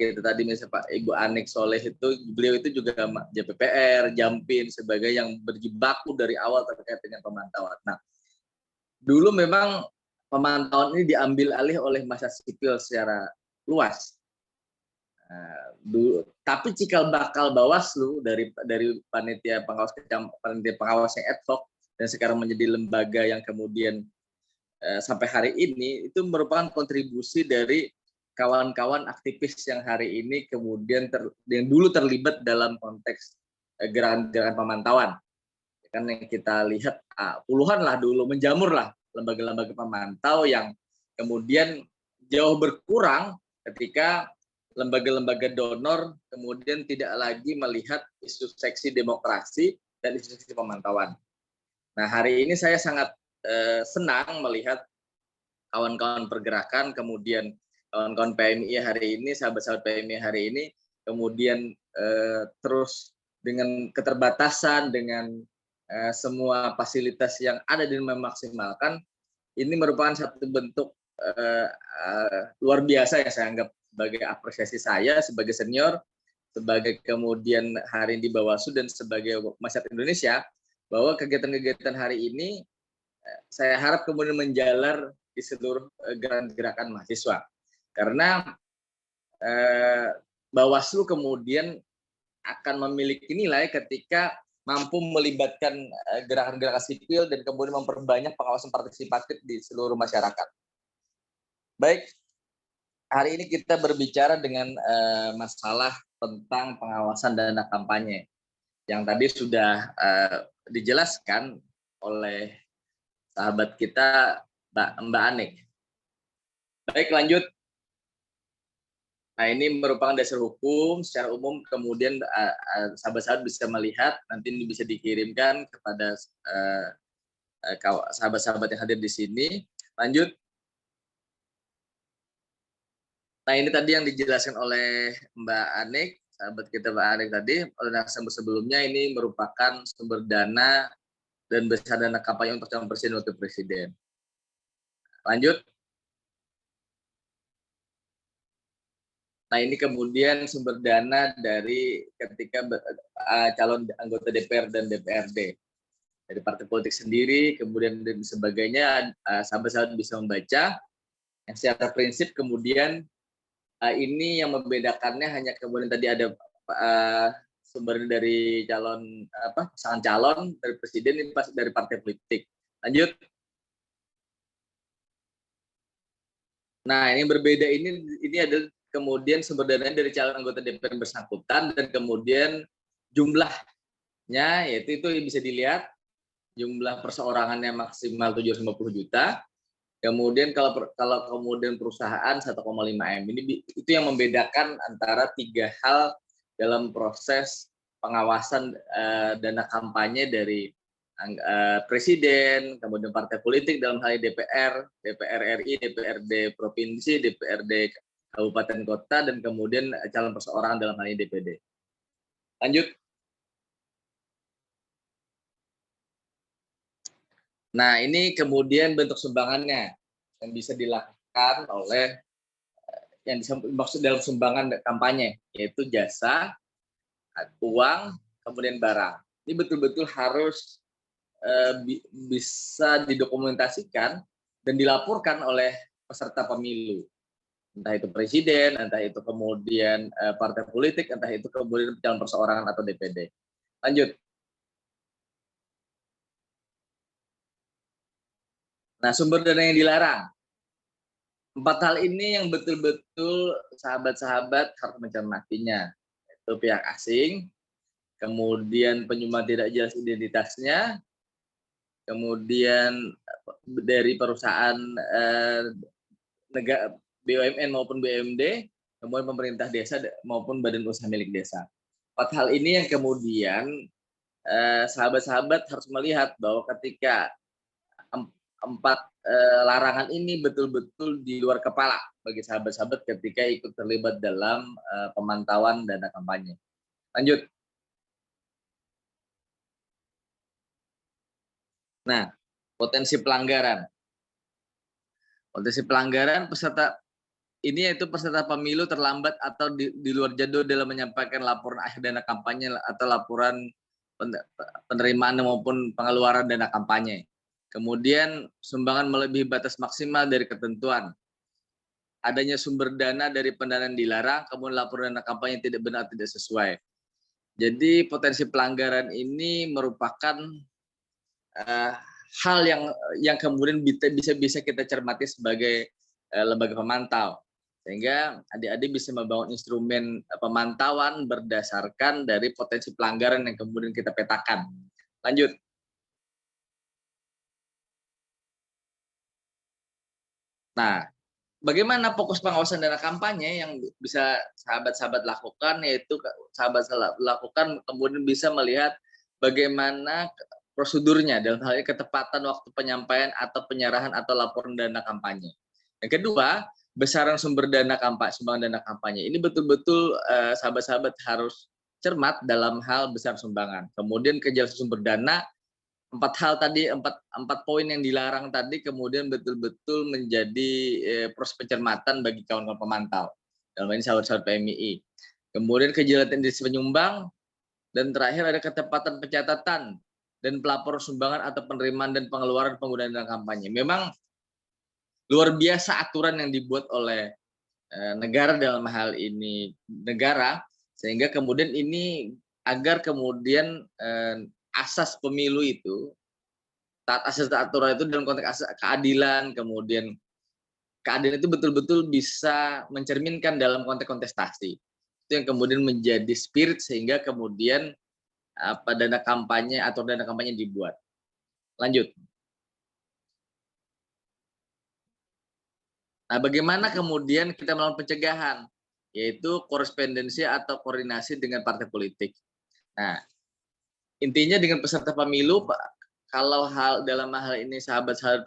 kita tadi misalnya Pak Ibu Anik Soleh itu, beliau itu juga JPPR, Jampin sebagai yang berjibaku dari awal terkait dengan pemantauan. Nah, dulu memang pemantauan ini diambil alih oleh masyarakat sipil secara luas. Tapi cikal bakal Bawaslu dari panitia pengawas yang ad hoc dan sekarang menjadi lembaga yang kemudian sampai hari ini itu merupakan kontribusi dari kawan-kawan aktivis yang hari ini kemudian yang dulu terlibat dalam konteks gerakan-gerakan pemantauan. Kan yang kita lihat puluhan lah dulu menjamur lah lembaga-lembaga pemantau yang kemudian jauh berkurang ketika lembaga-lembaga donor kemudian tidak lagi melihat isu seksi demokrasi dan isu seksi pemantauan. Nah, hari ini saya sangat senang melihat kawan-kawan pergerakan, kemudian kawan-kawan PMI hari ini, sahabat-sahabat PMI hari ini, kemudian terus dengan keterbatasan, dengan semua fasilitas yang ada dan memaksimalkan, ini merupakan satu bentuk luar biasa yang saya anggap sebagai apresiasi saya sebagai senior, sebagai kemudian hari ini di Bawaslu dan sebagai masyarakat Indonesia, bahwa kegiatan-kegiatan hari ini saya harap kemudian menjalar di seluruh gerakan mahasiswa. Karena Bawaslu kemudian akan memiliki nilai ketika mampu melibatkan gerakan-gerakan sipil dan kemudian memperbanyak pengawasan partisipatif di seluruh masyarakat. Baik, hari ini kita berbicara dengan masalah tentang pengawasan dana kampanye yang tadi sudah dijelaskan oleh sahabat kita Mbak Anik. Baik, lanjut. Nah, ini merupakan dasar hukum secara umum, kemudian sahabat-sahabat bisa melihat, nanti ini bisa dikirimkan kepada sahabat-sahabat yang hadir di sini. Lanjut. Nah, ini tadi yang dijelaskan oleh Mbak Anik, sahabat kita Mbak Anik tadi, oleh narasumber sebelumnya, ini merupakan sumber dana dan besar dana kampanye untuk calon presiden dan wakil presiden. Lanjut. Nah, ini kemudian sumber dana dari ketika calon anggota DPR dan DPRD. Dari partai politik sendiri, kemudian dan sebagainya, sahabat-sahabat bisa membaca. Yang secara prinsip kemudian ini yang membedakannya hanya kemudian tadi ada sumber dari calon pasangan calon dari presiden, ini pasti dari partai politik. Lanjut. Nah, yang berbeda ini adalah kemudian sumber dananya dari calon anggota DPR yang bersangkutan, dan kemudian jumlahnya yaitu itu bisa dilihat, jumlah perseorangannya maksimal 750 juta. Kemudian kalau kemudian perusahaan 1,5 M. Ini itu yang membedakan antara 3 hal dalam proses pengawasan dana kampanye dari presiden, kemudian partai politik dalam hal ini DPR, DPR RI, DPRD provinsi, DPRD kabupaten kota, dan kemudian calon perseorangan dalam hal ini DPD. Lanjut. Nah, ini kemudian bentuk sumbangannya yang bisa dilakukan oleh yang dimaksud dalam sumbangan kampanye, yaitu jasa, uang, kemudian barang. Ini betul-betul harus bisa didokumentasikan dan dilaporkan oleh peserta pemilu. Entah itu presiden, entah itu kemudian partai politik, entah itu kemudian calon perseorangan atau DPD. Lanjut. Nah, sumber dana yang dilarang. 4 hal ini yang betul-betul sahabat-sahabat harus mencermatinya. Itu pihak asing, kemudian penyumbang tidak jelas identitasnya, kemudian dari perusahaan negara BUMN maupun BUMD, kemudian pemerintah desa maupun badan usaha milik desa. 4 hal ini yang kemudian sahabat-sahabat harus melihat bahwa ketika 4 larangan ini betul-betul di luar kepala bagi sahabat-sahabat ketika ikut terlibat dalam pemantauan dana kampanye. Lanjut. Nah, potensi pelanggaran. Potensi pelanggaran peserta ini yaitu peserta pemilu terlambat atau di luar jadwal dalam menyampaikan laporan akhir dana kampanye atau laporan penerimaan maupun pengeluaran dana kampanye. Kemudian sumbangan melebihi batas maksimal dari ketentuan. Adanya sumber dana dari pendanaan dilarang, kemudian laporan dana kampanye tidak benar, tidak sesuai. Jadi potensi pelanggaran ini merupakan hal yang kemudian bisa kita cermati sebagai lembaga pemantau. Sehingga adik-adik bisa membangun instrumen pemantauan berdasarkan dari potensi pelanggaran yang kemudian kita petakan. Lanjut. Nah, bagaimana fokus pengawasan dana kampanye yang bisa sahabat-sahabat lakukan, yaitu sahabat lakukan kemudian bisa melihat bagaimana prosedurnya dalam hal ini ketepatan waktu penyampaian atau penyerahan atau laporan dana kampanye. Yang kedua, besaran sumber dana kampanye, sumbangan dana kampanye. Ini betul-betul sahabat-sahabat harus cermat dalam hal besar sumbangan. Kemudian kejelasan sumber dana, 4 hal tadi, 4 poin yang dilarang tadi kemudian betul-betul menjadi proses pencermatan bagi kawan-kawan pemantau dalam ini sahabat-sahabat PMII. Kemudian kejelasan di penyumbang, dan terakhir ada ketepatan pencatatan dan pelapor sumbangan atau penerimaan dan pengeluaran penggunaan dana kampanye. Memang luar biasa aturan yang dibuat oleh negara dalam hal ini sehingga kemudian ini agar kemudian asas pemilu itu, taat asas aturan itu dalam konteks keadilan, kemudian keadilan itu betul-betul bisa mencerminkan dalam konteks kontestasi. Itu yang kemudian menjadi spirit sehingga kemudian dana kampanye atau dana kampanye dibuat. Lanjut. Nah, bagaimana kemudian kita melakukan pencegahan? yaitu korespondensi atau koordinasi dengan partai politik. Nah, intinya dengan peserta pemilu, Pak, kalau dalam hal ini sahabat-sahabat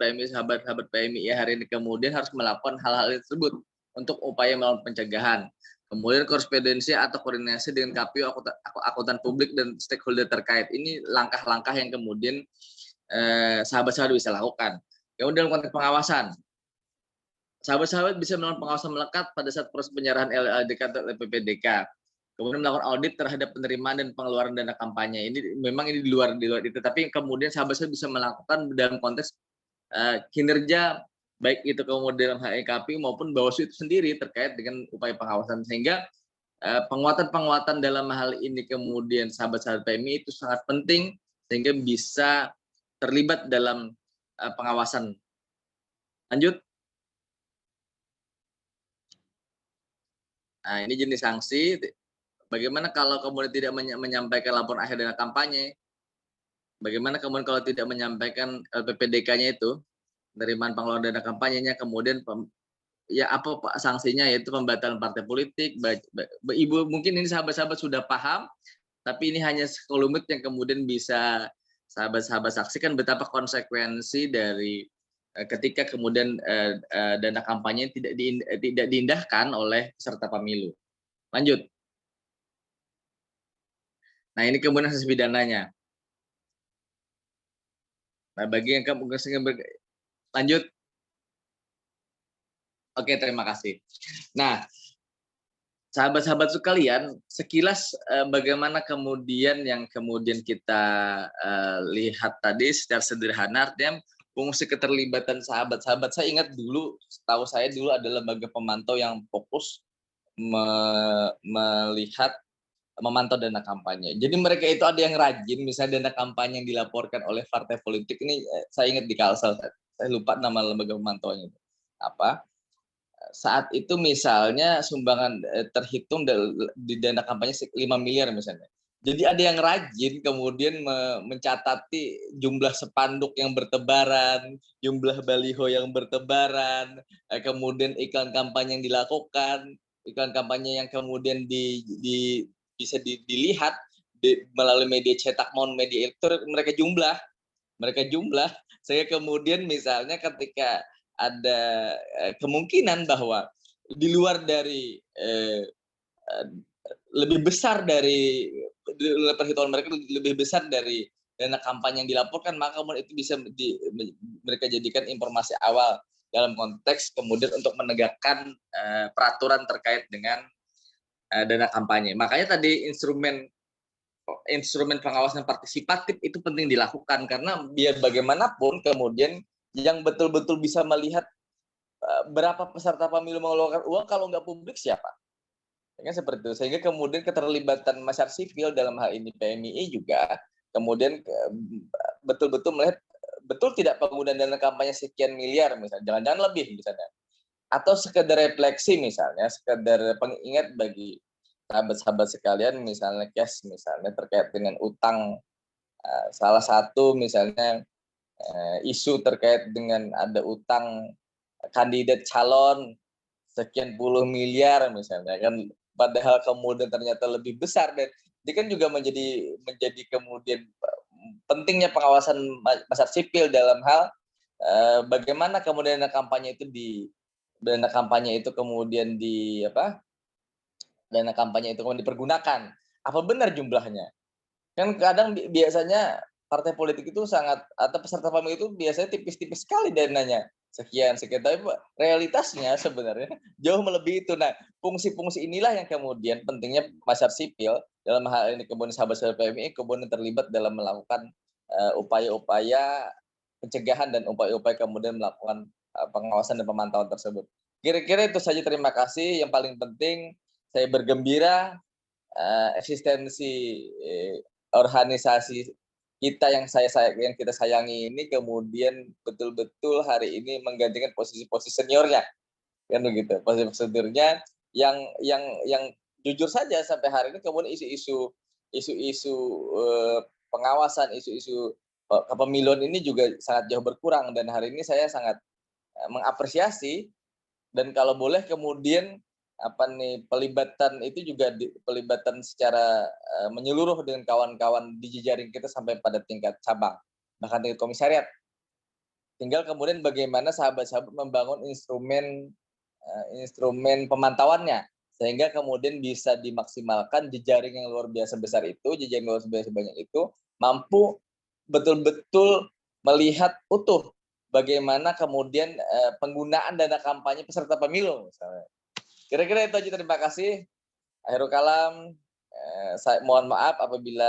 PMI ya hari ini kemudian harus melakukan hal-hal tersebut untuk upaya melakukan pencegahan. Kemudian korespondensi atau koordinasi dengan KPU, akuntan publik dan stakeholder terkait. Ini langkah-langkah yang kemudian sahabat-sahabat bisa lakukan. Kemudian dalam konteks pengawasan, sahabat-sahabat bisa melakukan pengawasan melekat pada saat proses penyerahan LLDK atau LPPDK. Kemudian melakukan audit terhadap penerimaan dan pengeluaran dana kampanye. Ini memang di luar itu, tapi kemudian sahabat-sahabat bisa melakukan dalam konteks kinerja, baik itu kemudian dalam KPU maupun Bawaslu itu sendiri terkait dengan upaya pengawasan, sehingga penguatan dalam hal ini kemudian sahabat-sahabat PMI itu sangat penting sehingga bisa terlibat dalam pengawasan. Lanjut. Nah, ini jenis sanksi. Bagaimana kalau kemudian tidak menyampaikan laporan akhir dana kampanye? Bagaimana kemudian kalau tidak menyampaikan LPPDK-nya itu, penerimaan pengeluaran dana kampanyenya, kemudian ya apa sanksinya, yaitu pembatalan partai politik. Ibu mungkin ini sahabat-sahabat sudah paham, tapi ini hanya sekelumit yang kemudian bisa sahabat-sahabat saksikan betapa konsekuensi dari ketika kemudian dana kampanye tidak diindahkan oleh peserta pemilu. Lanjut. Nah, ini kemudian sanksi pidananya. Nah, bagi yang lanjut. Oke, terima kasih. Nah, sahabat-sahabat sekalian, sekilas bagaimana kemudian yang kemudian kita lihat tadi secara sederhana, artinya fungsi keterlibatan sahabat-sahabat. Saya ingat dulu, setahu saya dulu ada lembaga pemantau yang fokus melihat, memantau dana kampanye. Jadi mereka itu ada yang rajin, misalnya dana kampanye yang dilaporkan oleh partai politik ini, saya ingat di Kalsel, saya lupa nama lembaga pemantauannya itu apa. Saat itu misalnya sumbangan terhitung di dana kampanye 5 miliar misalnya. Jadi ada yang rajin kemudian mencatati jumlah spanduk yang bertebaran, jumlah baliho yang bertebaran, kemudian iklan kampanye yang dilakukan, iklan kampanye yang kemudian bisa dilihat melalui media cetak maupun media elektronik, mereka jumlah sehingga kemudian misalnya ketika ada kemungkinan bahwa di luar dari lebih besar dari perhitungan mereka lebih besar dari dana kampanye yang dilaporkan, maka kemudian itu bisa mereka jadikan informasi awal dalam konteks kemudian untuk menegakkan peraturan terkait dengan dana kampanye. Makanya tadi instrumen pengawasan partisipatif itu penting dilakukan, karena biar bagaimanapun kemudian yang betul-betul bisa melihat berapa peserta pemilu mengeluarkan uang, kalau nggak publik siapa? Ya, seperti itu. Sehingga kemudian keterlibatan masyarakat sipil dalam hal ini PMI juga kemudian betul-betul melihat betul tidak penggunaan dana kampanye sekian miliar misalnya, jangan-jangan lebih misalnya. Atau sekedar refleksi misalnya, sekedar pengingat bagi sahabat-sahabat sekalian, misalnya cash misalnya terkait dengan utang, salah satu misalnya isu terkait dengan ada utang kandidat calon sekian puluh miliar misalnya kan, padahal kemudian ternyata lebih besar, dan ini kan juga menjadi kemudian pentingnya pengawasan masyarakat sipil dalam hal bagaimana kemudian dana kampanye itu kemudian dipergunakan, apa benar jumlahnya. Kan kadang biasanya partai politik itu atau peserta pemilu itu biasanya tipis-tipis sekali dananya, sekian, tapi realitasnya sebenarnya jauh melebihi itu. Nah, fungsi-fungsi inilah yang kemudian pentingnya masyarakat sipil dalam hal ini kemudian sahabat-sahabat PMI kemudian terlibat dalam melakukan upaya-upaya pencegahan dan upaya-upaya kemudian melakukan pengawasan dan pemantauan tersebut. Kira-kira itu saja, terima kasih. Yang paling penting saya bergembira eksistensi organisasi kita yang kita sayangi ini kemudian betul-betul hari ini menggantikan posisi-posisi seniornya, kan begitu, posisi seniornya yang jujur saja sampai hari ini kemudian isu-isu pengawasan, isu-isu kepemiluan ini juga sangat jauh berkurang, dan hari ini saya sangat mengapresiasi, dan kalau boleh kemudian pelibatan itu juga pelibatan secara menyeluruh dengan kawan-kawan di jejaring kita sampai pada tingkat cabang, bahkan tingkat komisariat. Tinggal kemudian bagaimana sahabat-sahabat membangun instrumen pemantauannya sehingga kemudian bisa dimaksimalkan jejaring yang luar biasa besar itu, jejaring luar biasa banyak itu mampu betul-betul melihat utuh bagaimana kemudian penggunaan dana kampanye peserta pemilu misalnya. Kira-kira itu aja, terima kasih. Akhirul kalam, saya mohon maaf apabila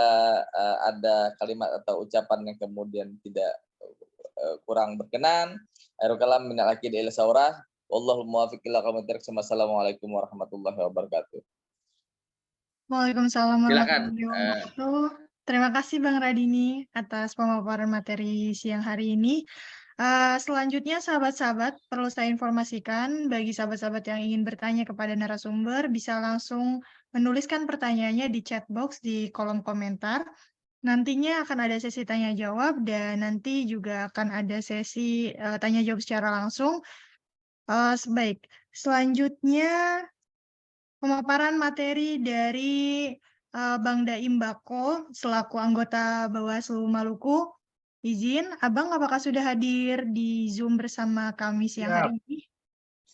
ada kalimat atau ucapan yang kemudian tidak kurang berkenan. Akhirul kalam, minal aidin ila saurah. Wallahul muwaffiq ila aqwamit thoriq. Wassalamualaikum warahmatullahi wabarakatuh. Waalaikumsalam Silakan. warahmatullahi wabarakatuh. Terima kasih Bang Radini atas pemaparan materi siang hari ini. Selanjutnya sahabat-sahabat, perlu saya informasikan bagi sahabat-sahabat yang ingin bertanya kepada narasumber bisa langsung menuliskan pertanyaannya di chat box di kolom komentar. Nantinya akan ada sesi tanya jawab dan nanti juga akan ada sesi tanya jawab secara langsung. Baik, selanjutnya pemaparan materi dari Bang Daim Bako selaku anggota Bawaslu Maluku. Izin, Abang apakah sudah hadir di Zoom bersama kami siang hari ini?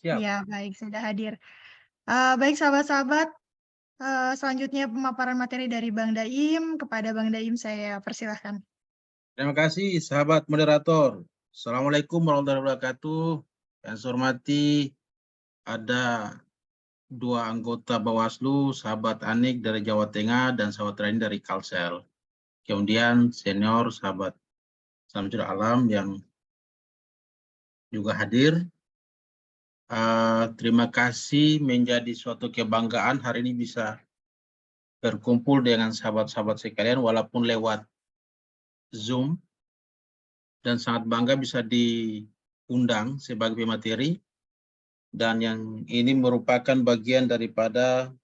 Siap. Ya, baik, sudah hadir. Baik, sahabat-sahabat, selanjutnya pemaparan materi dari Bang Daim. Kepada Bang Daim, saya persilahkan. Terima kasih, sahabat moderator. Assalamualaikum warahmatullahi wabarakatuh. Yang saya hormati, ada 2 anggota Bawaslu, sahabat Anik dari Jawa Tengah dan sahabat Rain dari Kalsel. Kemudian senior sahabat Samsudin Alam yang juga hadir. Terima kasih, menjadi suatu kebanggaan hari ini bisa berkumpul dengan sahabat-sahabat sekalian walaupun lewat Zoom, dan sangat bangga bisa diundang sebagai pemateri, dan yang ini merupakan bagian daripada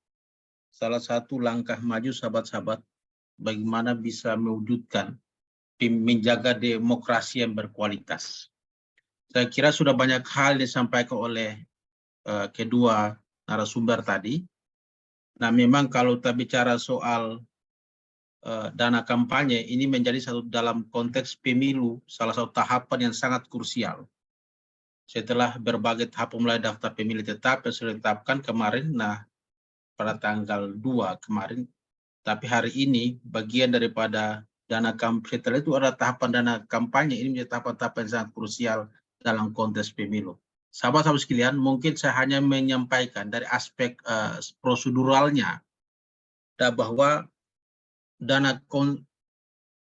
salah satu langkah maju sahabat-sahabat bagaimana bisa mewujudkan menjaga demokrasi yang berkualitas. Saya kira sudah banyak hal disampaikan oleh kedua narasumber tadi. Nah, memang kalau kita bicara soal dana kampanye, ini menjadi satu dalam konteks pemilu, salah satu tahapan yang sangat krusial. Setelah berbagai tahap mulai daftar pemilih tetap yang sudah ditetapkan kemarin, nah pada tanggal 2 kemarin, tapi hari ini bagian daripada dana kampanye, setelah itu ada tahapan dana kampanye, ini menjadi tahapan-tahapan yang sangat krusial dalam konteks pemilu. Sahabat-sahabat sekalian, mungkin saya hanya menyampaikan dari aspek proseduralnya, bahwa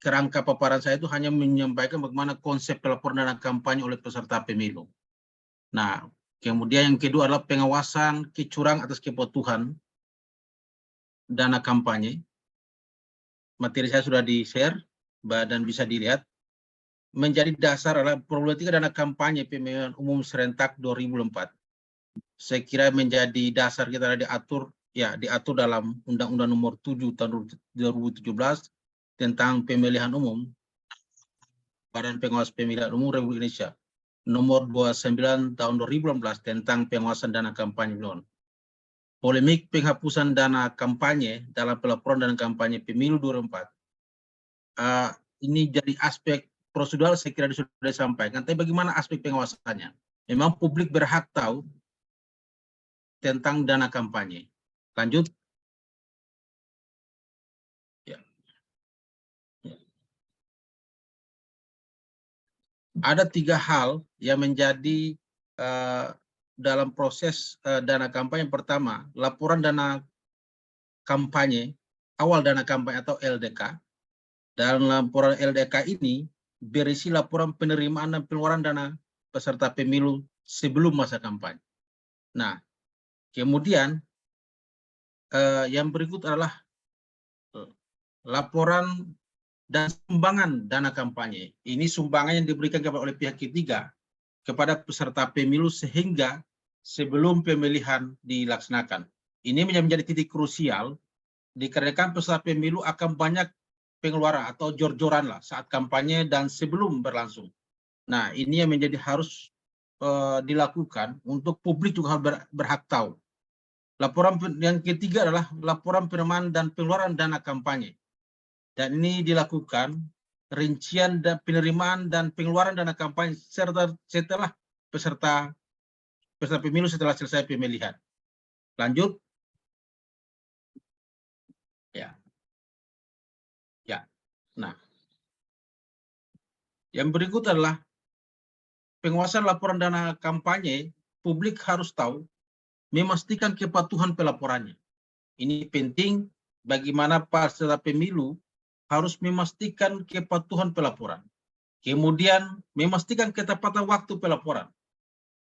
kerangka paparan saya itu hanya menyampaikan bagaimana konsep pelaporan dana kampanye oleh peserta pemilu. Nah, kemudian yang kedua adalah pengawasan kecurangan atas kepatuhan dana kampanye. Materi saya sudah di-share dan bisa dilihat. Menjadi dasar adalah problematika dana kampanye pemilihan umum serentak 2004. Saya kira menjadi dasar kita diatur dalam Undang-Undang Nomor 7 tahun 2017 tentang pemilihan umum, Badan Pengawas Pemilihan Umum Republik Indonesia, Nomor 29 tahun 2018 tentang pengawasan dana kampanye. Polemik penghapusan dana kampanye dalam pelaporan dana kampanye pemilu 2004. Ini jadi aspek prosedural, saya kira sudah disampaikan, tapi bagaimana aspek pengawasannya? Memang publik berhak tahu tentang dana kampanye. Lanjut. Ya. Ada 3 hal yang menjadi dalam proses dana kampanye. Yang pertama, laporan dana kampanye, awal dana kampanye atau LDK. Dalam laporan LDK ini berisi laporan penerimaan dan pengeluaran dana peserta pemilu sebelum masa kampanye. Nah, kemudian yang berikut adalah laporan dan sumbangan dana kampanye. Ini sumbangan yang diberikan oleh pihak ketiga kepada peserta pemilu sehingga sebelum pemilihan dilaksanakan. Ini menjadi titik krusial dikarenakan peserta pemilu akan banyak pengeluaran atau jor-joran lah saat kampanye dan sebelum berlangsung. Nah, ini yang menjadi harus dilakukan untuk publik juga harus berhak tahu. Yang ketiga adalah laporan penerimaan dan pengeluaran dana kampanye. Dan ini dilakukan rincian dan penerimaan dan pengeluaran dana kampanye setelah peserta pemilu setelah selesai pemilihan. Lanjut. Ya. Nah, yang berikut adalah penguasaan laporan dana kampanye. Publik harus tahu, memastikan kepatuhan pelaporannya. Ini penting bagaimana peserta pemilu harus memastikan kepatuhan pelaporan. Kemudian memastikan ketepatan waktu pelaporan.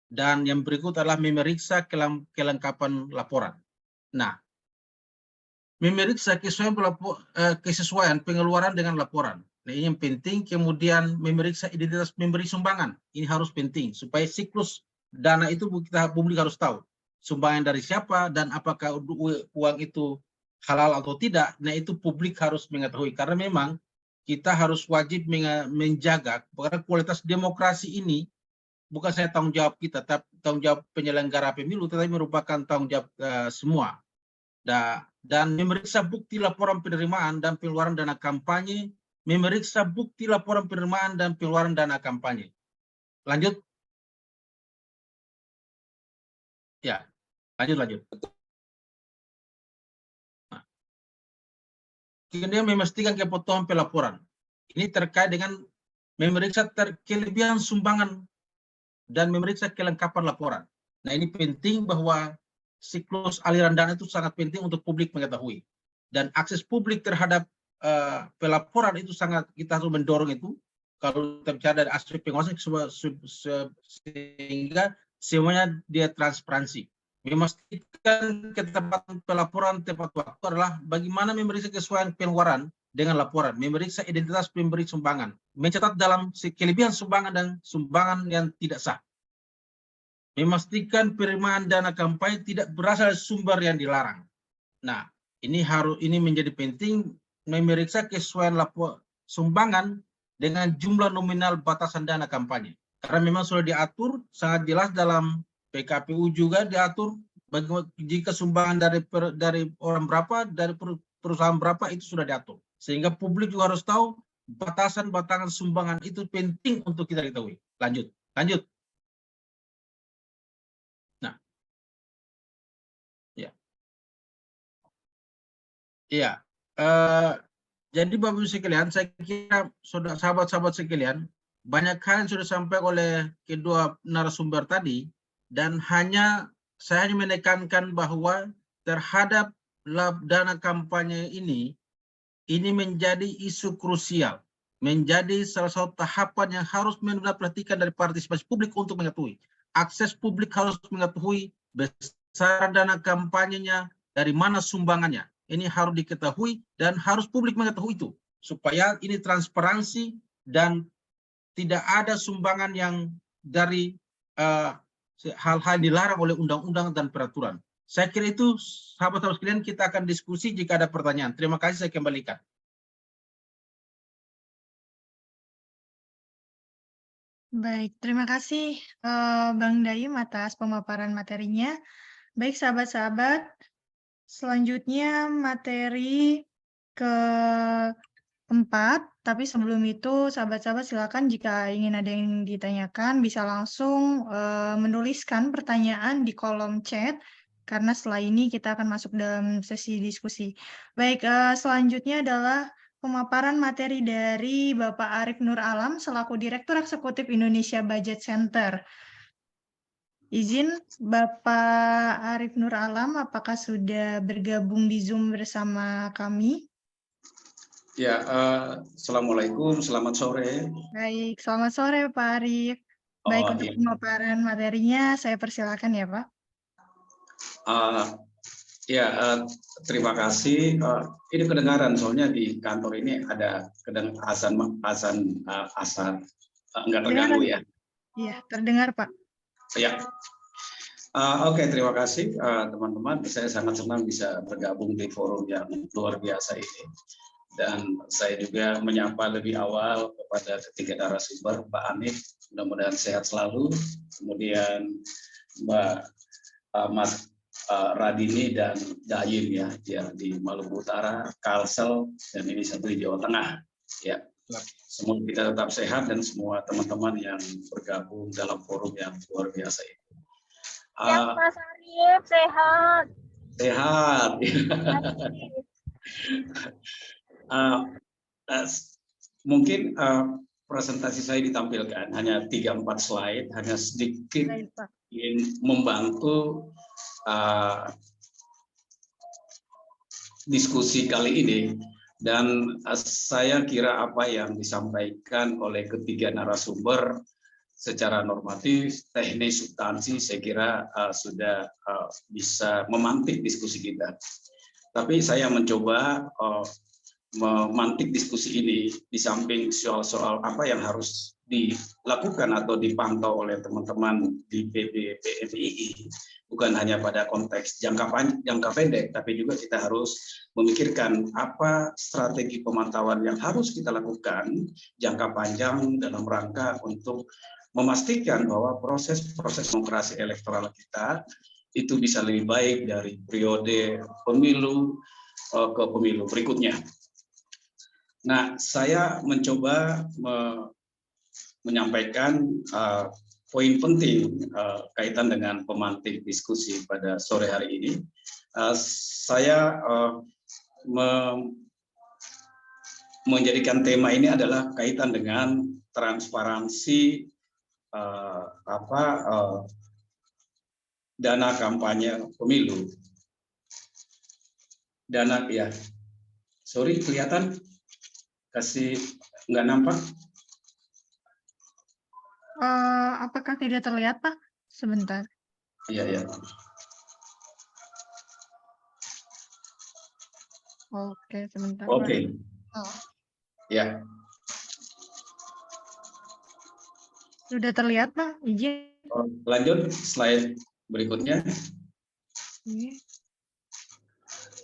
Dan yang berikut adalah memeriksa kelengkapan laporan. Nah, memeriksa kesesuaian pengeluaran dengan laporan. Nah, ini yang penting. Kemudian memeriksa identitas pemberi sumbangan. Ini harus penting supaya siklus dana itu kita publik harus tahu. Sumbangan dari siapa dan apakah uang itu halal atau tidak. Nah, itu publik harus mengetahui. Karena memang kita harus wajib menjaga karena kualitas demokrasi ini bukan saya tanggung jawab kita, tapi tanggung jawab penyelenggara pemilu, tetapi merupakan tanggung jawab semua. Dan memeriksa bukti laporan penerimaan dan pengeluaran dana kampanye, memeriksa bukti laporan penerimaan dan pengeluaran dana kampanye. Lanjut. Ya, lanjut. Nah. Kemudian memastikan kepatuhan pelaporan. Ini terkait dengan memeriksa kelebihan sumbangan dan memeriksa kelengkapan laporan. Nah, ini penting bahwa siklus aliran dana itu sangat penting untuk publik mengetahui. Dan akses publik terhadap pelaporan itu sangat kita harus mendorong itu. Kalau kita bicara dari aspek pengawasan sehingga semuanya dia transparansi. Memastikan ketepatan pelaporan tepat waktu adalah bagaimana memeriksa kesesuaian pengeluaran dengan laporan, memeriksa identitas pemberi sumbangan, mencatat dalam kelebihan sumbangan dan sumbangan yang tidak sah. Memastikan penerimaan dana kampanye tidak berasal dari sumber yang dilarang. Nah, ini menjadi penting, memeriksa kesesuaian sumbangan dengan jumlah nominal batasan dana kampanye. Karena memang sudah diatur sangat jelas dalam PKPU juga diatur jika sumbangan dari orang berapa, dari perusahaan berapa itu sudah diatur. Sehingga publik juga harus tahu batasan-batasan sumbangan itu penting untuk kita ketahui. Lanjut. Nah, ya. Iya. Jadi Bapak Ibu sekalian, saya kira sahabat-sahabat sekalian, banyak hal yang sudah disampaikan oleh kedua narasumber tadi, dan saya hanya menekankan bahwa terhadap dana kampanye ini menjadi isu krusial, menjadi salah satu tahapan yang harus perhatikan dari partisipasi publik untuk mengetahui. Akses publik harus mengetahui besar dana kampanyenya, dari mana sumbangannya. Ini harus diketahui dan harus publik mengetahui itu. Supaya ini transparansi dan tidak ada sumbangan yang dari hal-hal dilarang oleh undang-undang dan peraturan. Saya kira itu, sahabat-sahabat sekalian, kita akan diskusi jika ada pertanyaan. Terima kasih, saya kembalikan. Baik, terima kasih Bang Daim atas pemaparan materinya. Baik sahabat-sahabat, selanjutnya materi keempat, tapi sebelum itu sahabat-sahabat silakan jika ingin ada yang ditanyakan bisa langsung menuliskan pertanyaan di kolom chat, karena setelah ini kita akan masuk dalam sesi diskusi. Baik, selanjutnya adalah pemaparan materi dari Bapak Arif Nur Alam selaku Direktur Eksekutif Indonesia Budget Center. Izin Bapak Arif Nur Alam, apakah sudah bergabung di Zoom bersama kami? Ya, Assalamualaikum, selamat sore. Baik, selamat sore Pak Arif. Baik, untuk pemaparan materinya saya persilakan ya Pak. Terima kasih. Ini kedengaran, soalnya di kantor ini ada azan enggak terganggu ya? Iya, terdengar Pak. Ya. Oke, terima kasih teman-teman. Saya sangat senang bisa bergabung di forum yang luar biasa ini. Dan saya juga menyapa lebih awal kepada ketiga narasumber, Pak Anif, mudah-mudahan sehat selalu. Kemudian Mbak Radini dan Dayim ya di Maluku Utara, Kalsel, dan ini satu di Jawa Tengah ya. Semua kita tetap sehat dan semua teman-teman yang bergabung dalam forum yang luar biasa ini. Mas Arif sehat. Sehat. Mungkin presentasi saya ditampilkan hanya 3-4 slide, hanya sedikit ingin membantu diskusi kali ini, dan saya kira apa yang disampaikan oleh ketiga narasumber secara normatif, teknis, substansi, saya kira sudah bisa memantik diskusi kita. Tapi saya mencoba memantik diskusi ini di samping soal-soal apa yang harus dilakukan atau dipantau oleh teman-teman di PBPMII, bukan hanya pada konteks jangka pendek, tapi juga kita harus memikirkan apa strategi pemantauan yang harus kita lakukan jangka panjang dalam rangka untuk memastikan bahwa proses demokrasi elektoral kita itu bisa lebih baik dari periode pemilu ke pemilu berikutnya. Nah, saya mencoba menyampaikan poin penting kaitan dengan pemantik diskusi pada sore hari ini. Saya menjadikan tema ini adalah kaitan dengan transparansi dana kampanye pemilu. Dana ya, sorry kelihatan, kasih nggak nampak? Apakah tidak terlihat, Pak? Sebentar. Iya. Oke, sebentar. Oke. Oh. Ya. Sudah terlihat, Pak? Izin. Lanjut slide berikutnya.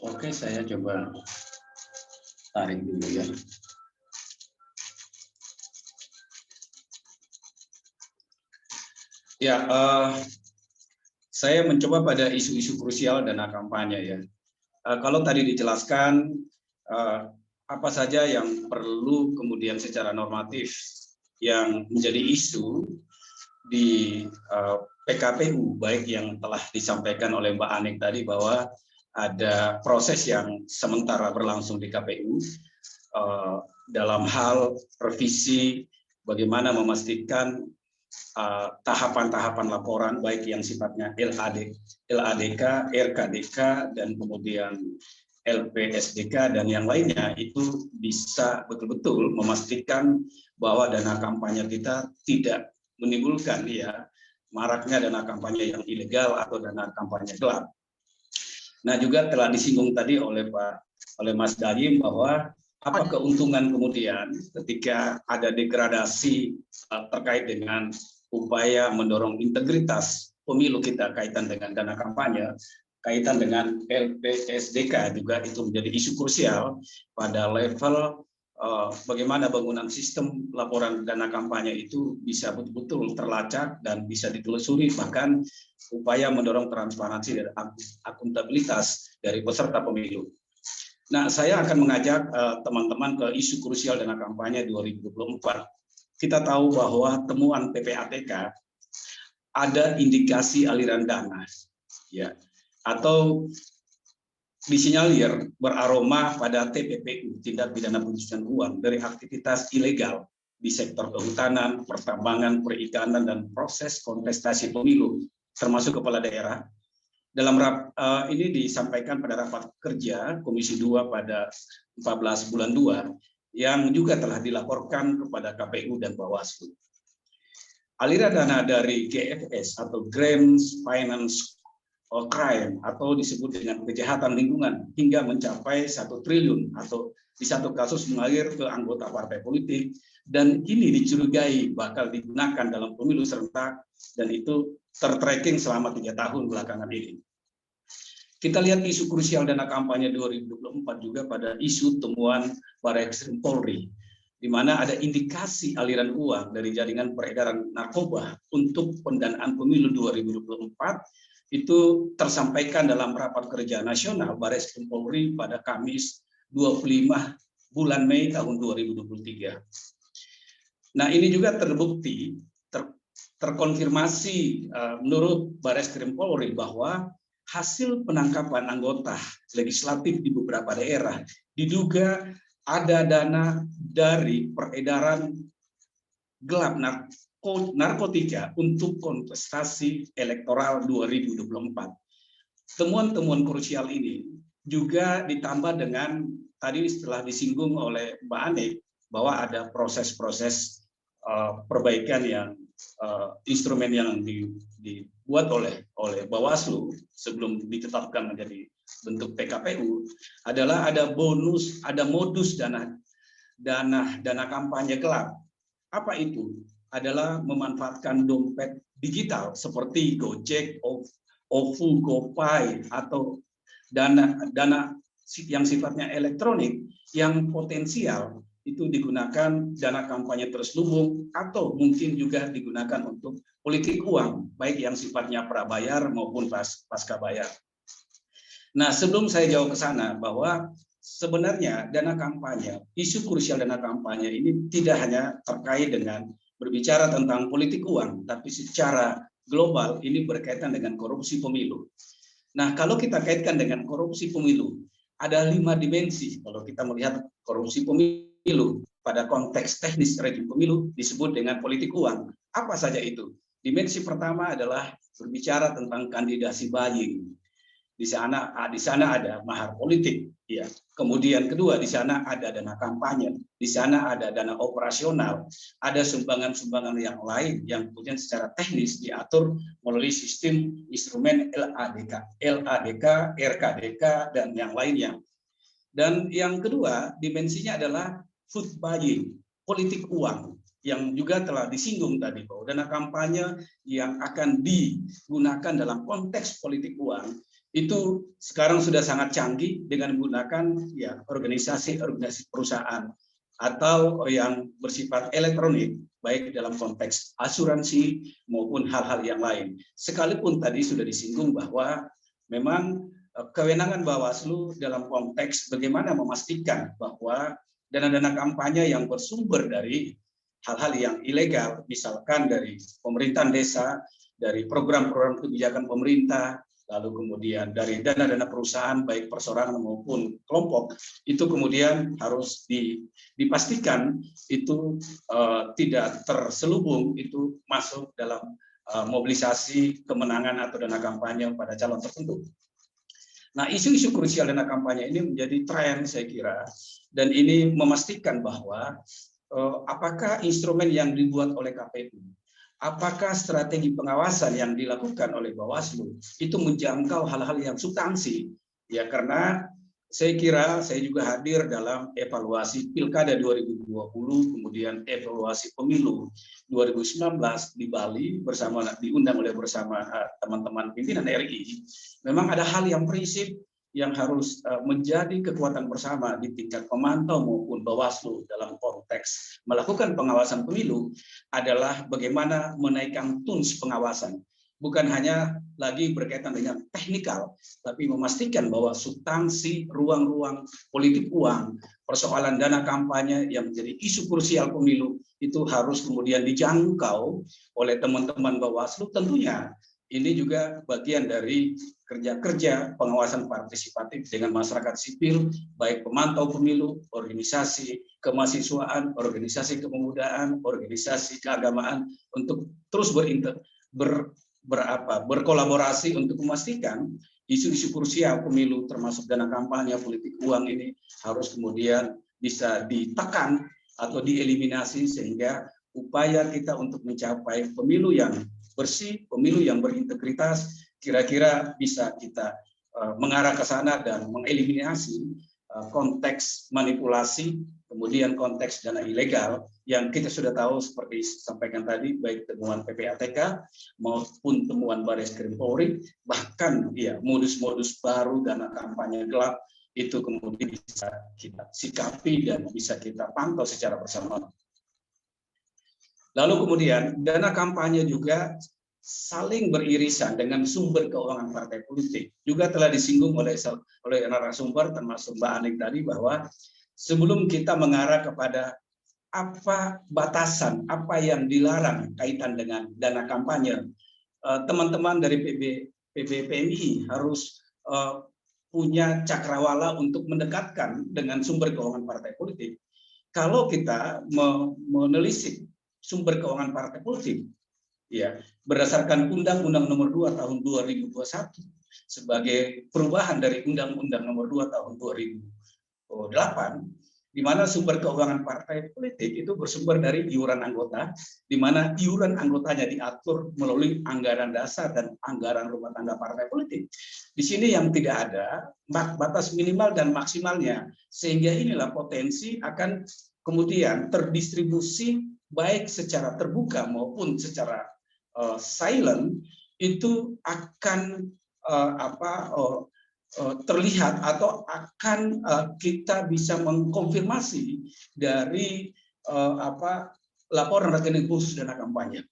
Oke, saya coba tarik dulu ya. Ya, saya mencoba pada isu-isu krusial dana kampanye ya. Kalau tadi dijelaskan apa saja yang perlu kemudian secara normatif yang menjadi isu di PKPU, baik yang telah disampaikan oleh Mbak Anik tadi bahwa ada proses yang sementara berlangsung di KPU dalam hal revisi bagaimana memastikan tahapan-tahapan laporan baik yang sifatnya LADK, RKDK, dan kemudian LPSDK dan yang lainnya itu bisa betul-betul memastikan bahwa dana kampanye kita tidak menimbulkan ya maraknya dana kampanye yang ilegal atau dana kampanye gelap. Nah, juga telah disinggung tadi oleh Mas Dayim bahwa apa keuntungan kemudian ketika ada degradasi terkait dengan upaya mendorong integritas pemilu kita kaitan dengan dana kampanye, kaitan dengan LPSDK juga itu menjadi isu krusial pada level bagaimana bangunan sistem laporan dana kampanye itu bisa betul-betul terlacak dan bisa ditelusuri, bahkan upaya mendorong transparansi dan akuntabilitas dari peserta pemilu. Nah, saya akan mengajak teman-teman ke isu krusial dana kampanye 2024. Kita tahu bahwa temuan PPATK ada indikasi aliran dana, ya, atau disinyalir beraroma pada TPPU, tindak pidana pencucian uang, dari aktivitas ilegal di sektor kehutanan, pertambangan, perikanan, dan proses kontestasi pemilu, termasuk kepala daerah. Dalam ini disampaikan pada rapat kerja Komisi 2 pada 14 bulan 2 yang juga telah dilaporkan kepada KPU dan Bawaslu. Aliran dana dari GFS atau Grants Finance Crime atau disebut dengan kejahatan lingkungan hingga mencapai 1 triliun atau di satu kasus mengalir ke anggota partai politik dan ini dicurigai bakal digunakan dalam pemilu serentak dan itu tertracking selama 3 tahun belakangan ini. Kita lihat isu krusial dana kampanye 2024 juga pada isu temuan Barreskrim Polri, di mana ada indikasi aliran uang dari jaringan peredaran narkoba untuk pendanaan pemilu 2024 itu tersampaikan dalam rapat kerja nasional Bareskrim Polri pada Kamis 25 bulan Mei tahun 2023. Nah, ini juga terbukti, terkonfirmasi menurut Bareskrim Polri bahwa hasil penangkapan anggota legislatif di beberapa daerah diduga ada dana dari peredaran gelap narkotika untuk kontestasi elektoral 2024. Temuan-temuan krusial ini juga ditambah dengan tadi setelah disinggung oleh Mbak Ane bahwa ada proses-proses perbaikan yang instrumen yang dibuat oleh Bawaslu sebelum ditetapkan menjadi bentuk PKPU adalah ada modus dana kampanye gelap. Apa itu? Adalah memanfaatkan dompet digital seperti Gojek, OVO, GoPay atau dana yang sifatnya elektronik yang potensial itu digunakan dana kampanye terselubung atau mungkin juga digunakan untuk politik uang, baik yang sifatnya prabayar maupun pasca bayar. Nah, sebelum saya jauh ke sana, bahwa sebenarnya dana kampanye, isu krusial dana kampanye ini tidak hanya terkait dengan berbicara tentang politik uang, tapi secara global ini berkaitan dengan korupsi pemilu. Nah, kalau kita kaitkan dengan korupsi pemilu, ada 5 dimensi kalau kita melihat korupsi pemilu pada konteks teknis rejim pemilu disebut dengan politik uang. Apa saja itu? Dimensi pertama adalah berbicara tentang kandidasi buying. Di sana ada mahar politik, ya. Kemudian kedua, di sana ada dana kampanye, di sana ada dana operasional, ada sumbangan-sumbangan yang lain yang kemudian secara teknis diatur melalui sistem instrumen LADK, RKDK dan yang lainnya. Dan yang kedua, dimensinya adalah food buying, politik uang, yang juga telah disinggung tadi bahwa dana kampanye yang akan digunakan dalam konteks politik uang itu sekarang sudah sangat canggih dengan menggunakan ya organisasi perusahaan atau yang bersifat elektronik, baik dalam konteks asuransi maupun hal-hal yang lain. Sekalipun tadi sudah disinggung bahwa memang kewenangan Bawaslu dalam konteks bagaimana memastikan bahwa dana-dana kampanye yang bersumber dari hal-hal yang ilegal, misalkan dari pemerintahan desa, dari program-program kebijakan pemerintah, lalu kemudian dari dana-dana perusahaan baik perseorangan maupun kelompok, itu kemudian harus dipastikan itu tidak terselubung, itu masuk dalam mobilisasi kemenangan atau dana kampanye pada calon tertentu. Nah, isu-isu krusial dana kampanye ini menjadi tren saya kira, dan ini memastikan bahwa apakah instrumen yang dibuat oleh KPU, apakah strategi pengawasan yang dilakukan oleh Bawaslu itu menjangkau hal-hal yang substansi, ya, karena saya kira saya juga hadir dalam evaluasi Pilkada 2020, kemudian evaluasi Pemilu 2019 di Bali diundang bersama teman-teman pimpinan RI. Memang ada hal yang prinsip yang harus menjadi kekuatan bersama di tingkat pemantau maupun Bawaslu dalam konteks melakukan pengawasan pemilu adalah bagaimana menaikkan tuns pengawasan. Bukan hanya lagi berkaitan dengan teknikal, tapi memastikan bahwa substansi ruang-ruang politik uang, persoalan dana kampanye yang menjadi isu krusial pemilu itu harus kemudian dijangkau oleh teman-teman Bawaslu. Tentunya ini juga bagian dari kerja-kerja pengawasan partisipatif dengan masyarakat sipil, baik pemantau pemilu, organisasi kemahasiswaan, organisasi kepemudaan, organisasi keagamaan, untuk terus berkolaborasi untuk memastikan isu-isu krusial pemilu termasuk dana kampanye, politik uang ini harus kemudian bisa ditekan atau dieliminasi sehingga upaya kita untuk mencapai pemilu yang bersih, pemilu yang berintegritas, kira-kira bisa kita mengarah ke sana dan mengeliminasi konteks manipulasi, kemudian konteks dana ilegal yang kita sudah tahu seperti disampaikan tadi, baik temuan PPATK maupun temuan Bareskrim Polri, bahkan ya modus-modus baru dana kampanye gelap itu kemudian bisa kita sikapi dan bisa kita pantau secara bersama. Lalu kemudian dana kampanye juga saling beririsan dengan sumber keuangan partai politik. Juga telah disinggung oleh narasumber termasuk Mbak Anik tadi bahwa sebelum kita mengarah kepada apa batasan, apa yang dilarang kaitan dengan dana kampanye, teman-teman dari PBPMI harus punya cakrawala untuk mendekatkan dengan sumber keuangan partai politik. Kalau kita menelisik sumber keuangan partai politik, ya berdasarkan Undang-Undang Nomor 2 Tahun 2021 sebagai perubahan dari Undang-Undang Nomor 2 Tahun 2008, di mana sumber keuangan partai politik itu bersumber dari iuran anggota, di mana iuran anggotanya diatur melalui anggaran dasar dan anggaran rumah tangga partai politik. Di sini yang tidak ada batas minimal dan maksimalnya, sehingga inilah potensi akan kemudian terdistribusi baik secara terbuka maupun secara silent itu akan terlihat atau akan kita bisa mengkonfirmasi dari laporan rekening khusus dana kampanye.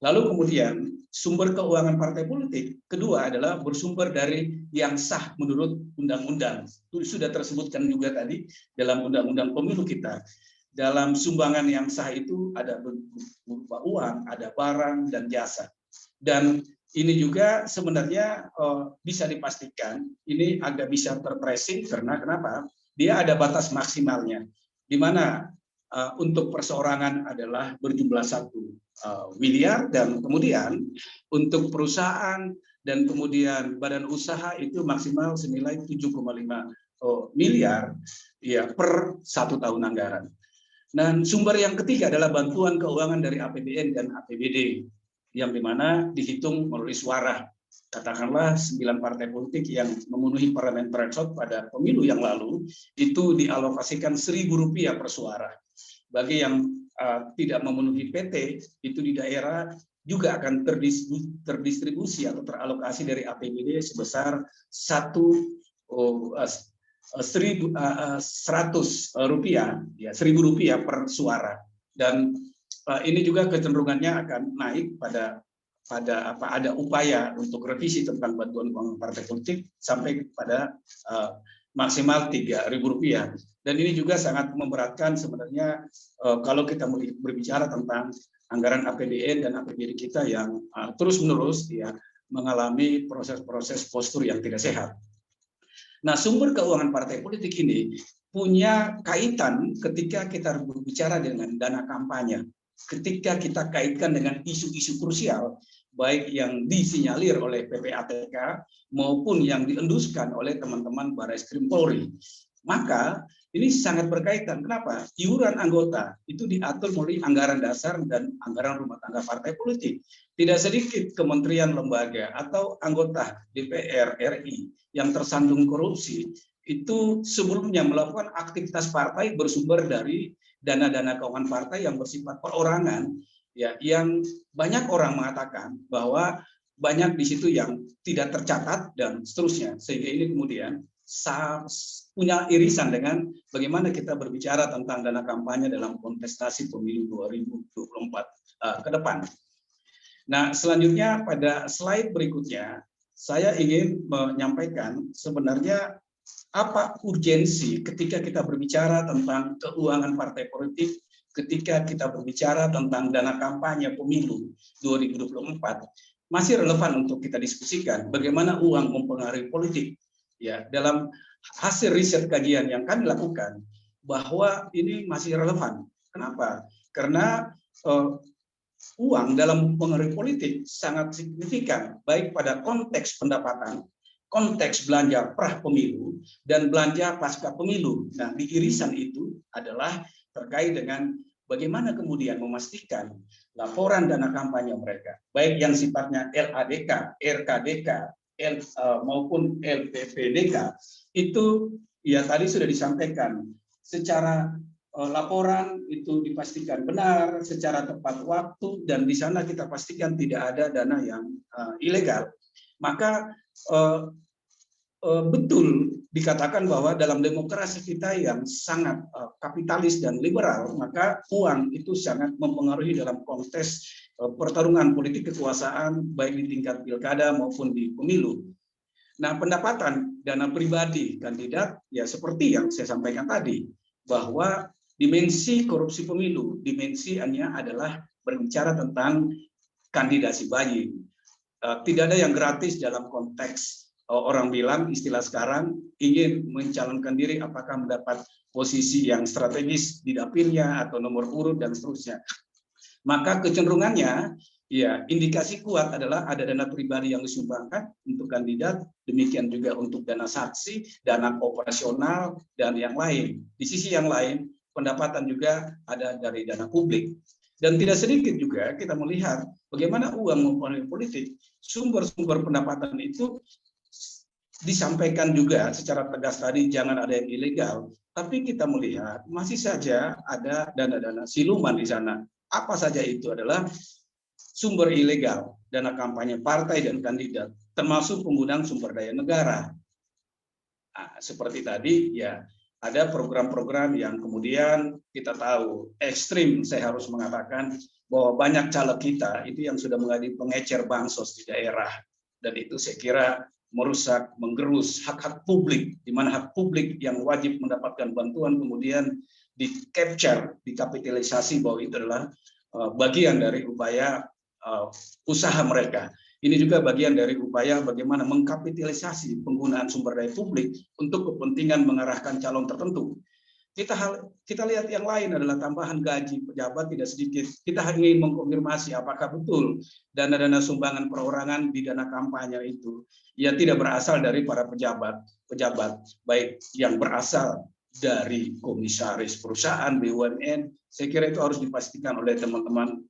Lalu kemudian sumber keuangan partai politik kedua adalah bersumber dari yang sah menurut undang-undang. Itu sudah tersebutkan juga tadi dalam undang-undang pemilu kita. Dalam sumbangan yang sah itu ada berupa uang, ada barang dan jasa. Dan ini juga sebenarnya bisa dipastikan, ini agak bisa tertracing karena kenapa? Dia ada batas maksimalnya, di mana untuk perseorangan adalah berjumlah 1 miliar dan kemudian untuk perusahaan dan kemudian badan usaha itu maksimal senilai 7,5 miliar ya per 1 tahun anggaran. Dan sumber yang ketiga adalah bantuan keuangan dari APBN dan APBD yang dimana dihitung melalui suara. Katakanlah 9 partai politik yang memenuhi parliamentary threshold pada pemilu yang lalu itu dialokasikan Rp1.000 per suara. Bagi yang tidak memenuhi PT itu di daerah juga akan terdistribusi atau teralokasi dari APBD sebesar Rp1.100 ya Rp1.000 per suara. Dan ini juga kecenderungannya akan naik pada ada upaya untuk revisi tentang bantuan keuangan partai politik sampai pada maksimal Rp3.000. Dan ini juga sangat memberatkan sebenarnya kalau kita berbicara tentang anggaran APBN dan APBD kita yang terus-menerus ya mengalami proses-proses postur yang tidak sehat. Nah, sumber keuangan partai politik ini punya kaitan ketika kita berbicara dengan dana kampanye. Ketika kita kaitkan dengan isu-isu krusial, baik yang disinyalir oleh PPATK maupun yang dienduskan oleh teman-teman Barreskrim Polri, maka ini sangat berkaitan. Kenapa? Iuran anggota itu diatur melalui anggaran dasar dan anggaran rumah tangga partai politik. Tidak sedikit kementerian lembaga atau anggota DPR RI yang tersandung korupsi itu sebelumnya melakukan aktivitas partai bersumber dari dana-dana keuangan partai yang bersifat perorangan, ya, yang banyak orang mengatakan bahwa banyak di situ yang tidak tercatat dan seterusnya, sehingga ini kemudian punya irisan dengan bagaimana kita berbicara tentang dana kampanye dalam kontestasi pemilu 2024 ke depan. Nah, selanjutnya pada slide berikutnya saya ingin menyampaikan sebenarnya apa urgensi ketika kita berbicara tentang keuangan partai politik, ketika kita berbicara tentang dana kampanye pemilu 2024, masih relevan untuk kita diskusikan bagaimana uang mempengaruhi politik. Ya, dalam hasil riset kajian yang kami lakukan bahwa ini masih relevan. Kenapa? Karena uang dalam mempengaruhi politik sangat signifikan baik pada konteks pendapatan, konteks belanja pra pemilu dan belanja pasca pemilu. Nah, di irisan itu adalah terkait dengan bagaimana kemudian memastikan laporan dana kampanye mereka, baik yang sifatnya LADK, RKDK, maupun LPPDK, itu ya tadi sudah disampaikan secara laporan itu dipastikan benar, secara tepat waktu, dan di sana kita pastikan tidak ada dana yang ilegal. Maka betul dikatakan bahwa dalam demokrasi kita yang sangat kapitalis dan liberal, maka uang itu sangat mempengaruhi dalam konteks pertarungan politik kekuasaan baik di tingkat pilkada maupun di pemilu. Nah, pendapatan dana pribadi kandidat ya seperti yang saya sampaikan tadi, bahwa dimensi korupsi pemilu, dimensinya adalah berbicara tentang kandidasi bayi. Tidak ada yang gratis dalam konteks orang bilang istilah sekarang ingin mencalonkan diri apakah mendapat posisi yang strategis di dapilnya atau nomor urut dan seterusnya. Maka kecenderungannya ya indikasi kuat adalah ada dana pribadi yang disumbangkan untuk kandidat, demikian juga untuk dana saksi, dana operasional dan yang lain. Di sisi yang lain pendapatan juga ada dari dana publik. Dan tidak sedikit juga kita melihat bagaimana uang mempengaruhi politik, sumber-sumber pendapatan itu disampaikan juga secara tegas tadi jangan ada yang ilegal, tapi kita melihat masih saja ada dana-dana siluman di sana. Apa saja itu adalah sumber ilegal, dana kampanye partai dan kandidat, termasuk penggunaan sumber daya negara. Nah, seperti tadi ya ada program-program yang kemudian kita tahu ekstrim, saya harus mengatakan bahwa banyak caleg kita itu yang sudah menjadi pengecer bansos di daerah, dan itu saya kira merusak, menggerus hak-hak publik, di mana hak publik yang wajib mendapatkan bantuan kemudian di-capture, dikapitalisasi bahwa itu adalah bagian dari upaya usaha mereka. Ini juga bagian dari upaya bagaimana mengkapitalisasi penggunaan sumber daya publik untuk kepentingan mengarahkan calon tertentu. Kita lihat yang lain adalah tambahan gaji pejabat tidak sedikit. Kita ingin mengkonfirmasi apakah betul dana-dana sumbangan perorangan di dana kampanye itu ya tidak berasal dari para pejabat, baik yang berasal dari komisaris perusahaan BUMN. Saya kira itu harus dipastikan oleh teman-teman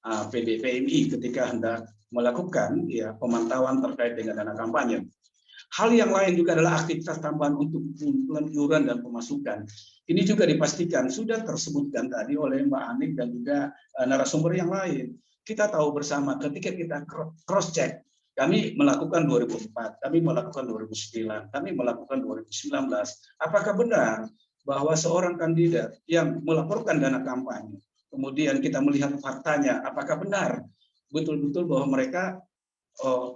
PDPMI ketika hendak melakukan ya pemantauan terkait dengan dana kampanye. Hal yang lain juga adalah aktivitas tambahan untuk pengumpulan iuran dan pemasukan. Ini juga dipastikan sudah tersebutkan tadi oleh Mbak Anik dan juga narasumber yang lain. Kita tahu bersama ketika kita cross check, kami melakukan 2004, kami melakukan 2009, kami melakukan 2019. Apakah benar bahwa seorang kandidat yang melaporkan dana kampanye, kemudian kita melihat faktanya, apakah benar betul-betul bahwa mereka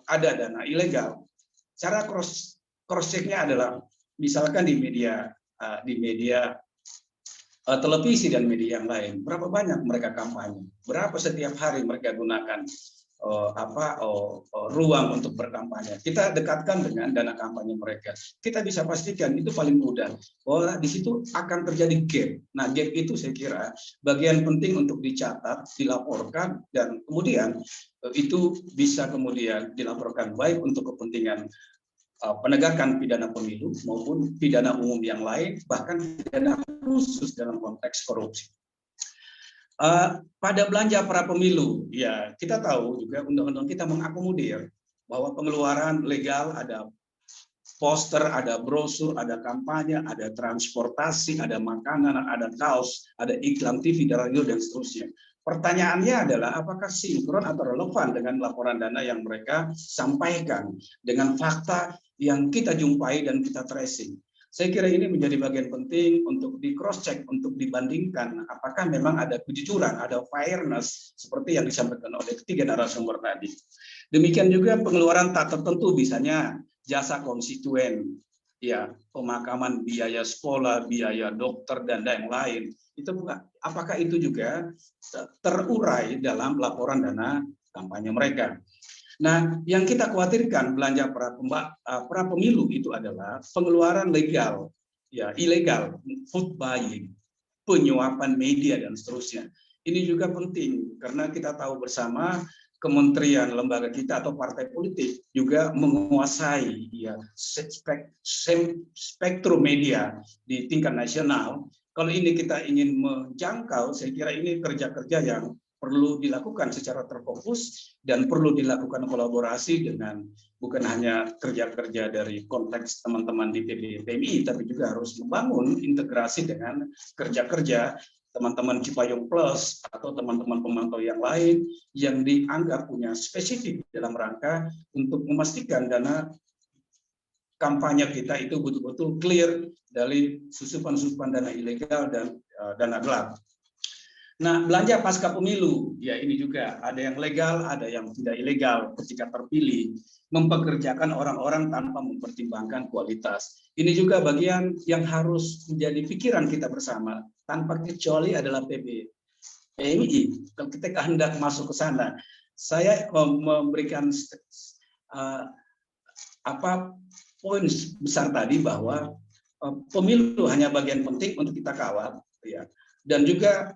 ada dana ilegal? Cara cross check-nya adalah misalkan di media televisi dan media yang lain, berapa banyak mereka kampanye, berapa setiap hari mereka gunakan ruang untuk berkampanye. Kita dekatkan dengan dana kampanye mereka. Kita bisa pastikan itu paling mudah bahwa di situ akan terjadi gap. Nah, gap itu saya kira bagian penting untuk dicatat, dilaporkan, dan kemudian itu bisa kemudian dilaporkan baik untuk kepentingan penegakan pidana pemilu maupun pidana umum yang lain, bahkan pidana khusus dalam konteks korupsi. Pada belanja pra pemilu, ya kita tahu juga undang-undang kita mengakomodir bahwa pengeluaran legal ada poster, ada brosur, ada kampanye, ada transportasi, ada makanan, ada kaos, ada iklan TV, radio, dan seterusnya. Pertanyaannya adalah apakah sinkron atau relevan dengan laporan dana yang mereka sampaikan dengan fakta yang kita jumpai dan kita tracing. Saya kira ini menjadi bagian penting untuk di cross check, untuk dibandingkan apakah memang ada kejujuran, ada fairness seperti yang disampaikan oleh ketiga narasumber tadi. Demikian juga pengeluaran tak tertentu, misalnya jasa konstituen, ya pemakaman biaya sekolah, biaya dokter dan lain-lain. Itu apakah itu juga terurai dalam laporan dana kampanye mereka? Nah, yang kita khawatirkan belanja pra pemilu itu adalah pengeluaran legal, ya ilegal, food buying, penyuapan media dan seterusnya. Ini juga penting karena kita tahu bersama kementerian lembaga kita atau partai politik juga menguasai ya spektrum media di tingkat nasional. Kalau ini kita ingin menjangkau, saya kira ini kerja-kerja yang perlu dilakukan secara terfokus dan perlu dilakukan kolaborasi dengan bukan hanya kerja-kerja dari konteks teman-teman di PBPMI, tapi juga harus membangun integrasi dengan kerja-kerja teman-teman Cipayung Plus atau teman-teman pemantau yang lain yang dianggap punya spesifik dalam rangka untuk memastikan dana kampanye kita itu betul-betul clear dari susupan-susupan dana ilegal dan dana gelap. Nah, belanja pasca pemilu, ya ini juga ada yang legal, ada yang tidak ilegal ketika terpilih, mempekerjakan orang-orang tanpa mempertimbangkan kualitas. Ini juga bagian yang harus menjadi pikiran kita bersama, tanpa kecuali adalah PMI. Kalau kita hendak masuk ke sana, saya memberikan poin besar tadi bahwa pemilu hanya bagian penting untuk kita kawal, ya, dan juga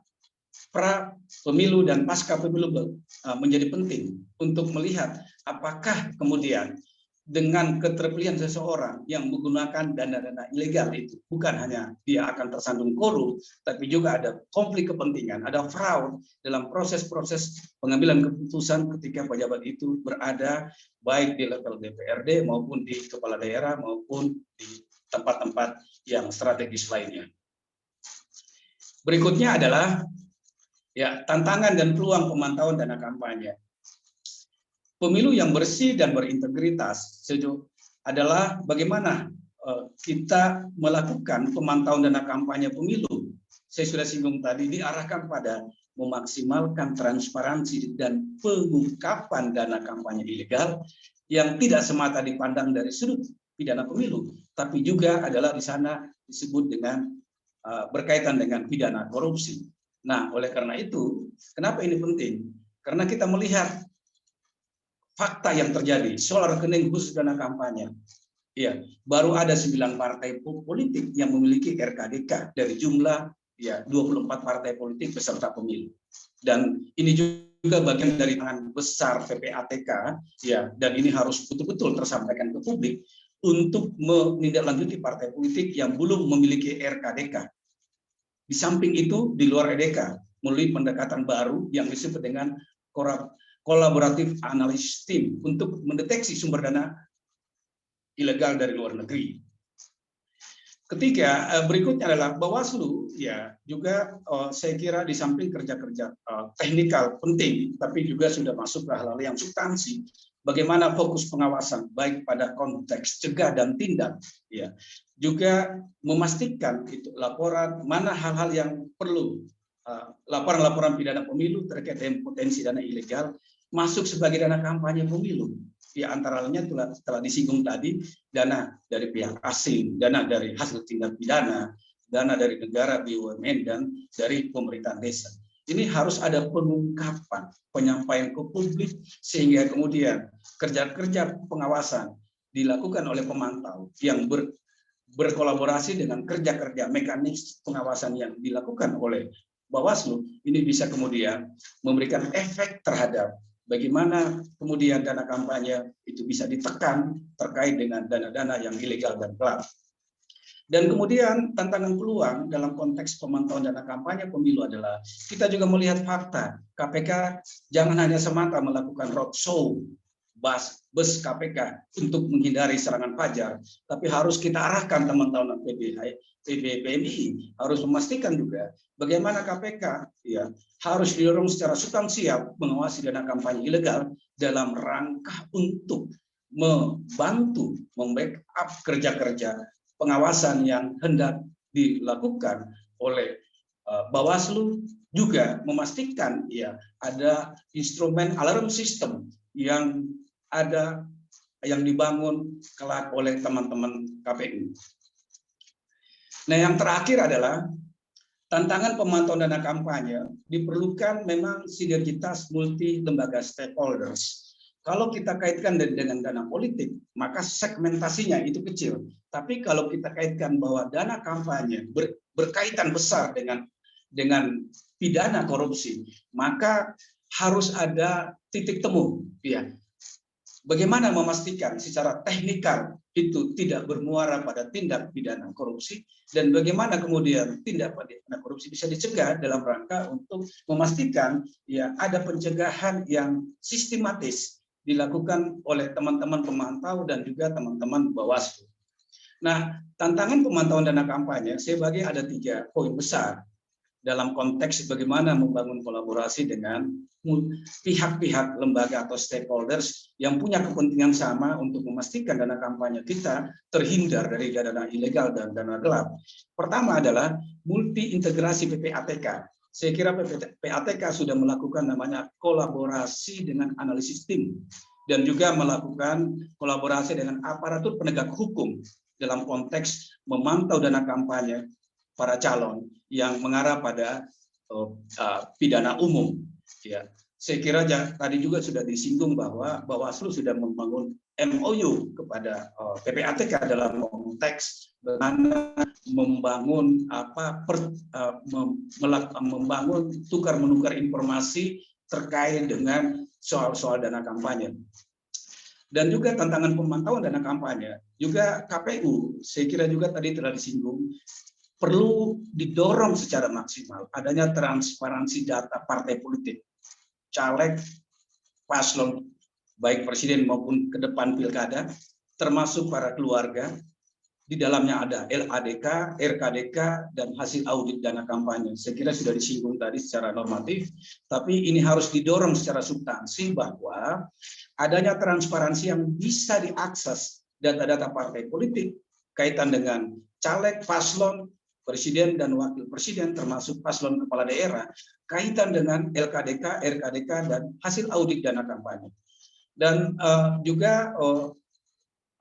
pra pemilu dan pasca pemilu menjadi penting untuk melihat apakah kemudian dengan keterpilihan seseorang yang menggunakan dana-dana ilegal itu bukan hanya dia akan tersandung korup, tapi juga ada konflik kepentingan, ada fraud dalam proses-proses pengambilan keputusan ketika pejabat itu berada baik di level DPRD maupun di kepala daerah maupun di tempat-tempat yang strategis lainnya. Berikutnya adalah ya, tantangan dan peluang pemantauan dana kampanye. Pemilu yang bersih dan berintegritas adalah bagaimana kita melakukan pemantauan dana kampanye pemilu. Saya sudah singgung tadi, diarahkan pada memaksimalkan transparansi dan pengungkapan dana kampanye ilegal yang tidak semata dipandang dari sudut pidana pemilu, tapi juga adalah di sana disebut dengan berkaitan dengan pidana korupsi. Nah, oleh karena itu, kenapa ini penting? Karena kita melihat fakta yang terjadi soal rekening khusus dana kampanye. Ya, baru ada 9 partai politik yang memiliki RKDK dari jumlah ya 24 partai politik peserta pemilu. Dan ini juga bagian dari tangan besar PPATK ya, dan ini harus betul-betul tersampaikan ke publik untuk menindaklanjuti partai politik yang belum memiliki RKDK. Di samping itu, di luar RKDK, melalui pendekatan baru yang disebut dengan collaborative analysis team untuk mendeteksi sumber dana ilegal dari luar negeri. Ketiga, berikutnya adalah Bawaslu, ya juga saya kira di samping kerja-kerja teknikal penting, tapi juga sudah masuk ke hal-hal yang substansi. Bagaimana fokus pengawasan baik pada konteks cegah dan tindak, ya juga memastikan itu laporan mana hal-hal yang perlu laporan-laporan pidana pemilu terkait dengan potensi dana ilegal masuk sebagai dana kampanye pemilu. Di antaranya telah disinggung tadi, dana dari pihak asing, dana dari hasil tindak pidana, dana dari negara, BUMN, dan dari pemerintahan desa. Ini harus ada pengungkapan, penyampaian ke publik, sehingga kemudian kerja-kerja pengawasan dilakukan oleh pemantau yang berkolaborasi dengan kerja-kerja mekanis pengawasan yang dilakukan oleh Bawaslu. Ini bisa kemudian memberikan efek terhadap bagaimana kemudian dana kampanye itu bisa ditekan terkait dengan dana-dana yang ilegal dan gelap. Dan kemudian tantangan peluang dalam konteks pemantauan dana kampanye pemilu adalah kita juga melihat fakta KPK jangan hanya semata melakukan roadshow bus KPK untuk menghindari serangan fajar, tapi harus kita arahkan teman-teman PMI harus memastikan juga bagaimana KPK ya harus didorong secara substansial mengawasi dana kampanye ilegal dalam rangka untuk membantu membackup kerja-kerja pengawasan yang hendak dilakukan oleh Bawaslu, juga memastikan ya ada instrumen alarm system yang ada yang dibangun kelak oleh teman-teman KPU. Nah, yang terakhir adalah tantangan pemantauan dana kampanye diperlukan memang sinergitas multi lembaga stakeholders. Kalau kita kaitkan dengan dana politik, maka segmentasinya itu kecil. Tapi kalau kita kaitkan bahwa dana kampanye berkaitan besar dengan pidana korupsi, maka harus ada titik temu. Ya. Bagaimana memastikan secara teknikal itu tidak bermuara pada tindak pidana korupsi, dan bagaimana kemudian tindak pidana korupsi bisa dicegah dalam rangka untuk memastikan ya ada pencegahan yang sistematis dilakukan oleh teman-teman pemantau dan juga teman-teman Bawaslu. Nah, tantangan pemantauan dana kampanye saya bagi ada 3 poin besar dalam konteks bagaimana membangun kolaborasi dengan pihak-pihak lembaga atau stakeholders yang punya kepentingan sama untuk memastikan dana kampanye kita terhindar dari dana ilegal dan dana gelap. Pertama adalah multi integrasi PPATK. saya kira PATK sudah melakukan namanya kolaborasi dengan analisis tim dan juga melakukan kolaborasi dengan aparatur penegak hukum dalam konteks memantau dana kampanye para calon yang mengarah pada pidana umum. Ya, saya kira tadi juga sudah disinggung bahwa Bawaslu sudah membangun MOU kepada PPATK dalam konteks bagaimana membangun membangun tukar menukar informasi terkait dengan soal-soal dana kampanye. Dan juga tantangan pemantauan dana kampanye, juga KPU, saya kira juga tadi telah disinggung, perlu didorong secara maksimal adanya transparansi data partai politik, caleg, paslon, baik presiden maupun ke depan pilkada, termasuk para keluarga. Di dalamnya ada LADK, RKDK, dan hasil audit dana kampanye. Saya kira sudah disinggung tadi secara normatif, tapi ini harus didorong secara substansi bahwa adanya transparansi yang bisa diakses data-data partai politik kaitan dengan caleg, paslon, presiden dan wakil presiden, termasuk paslon kepala daerah, kaitan dengan LKDK, RKDK, dan hasil audit dana kampanye. Dan juga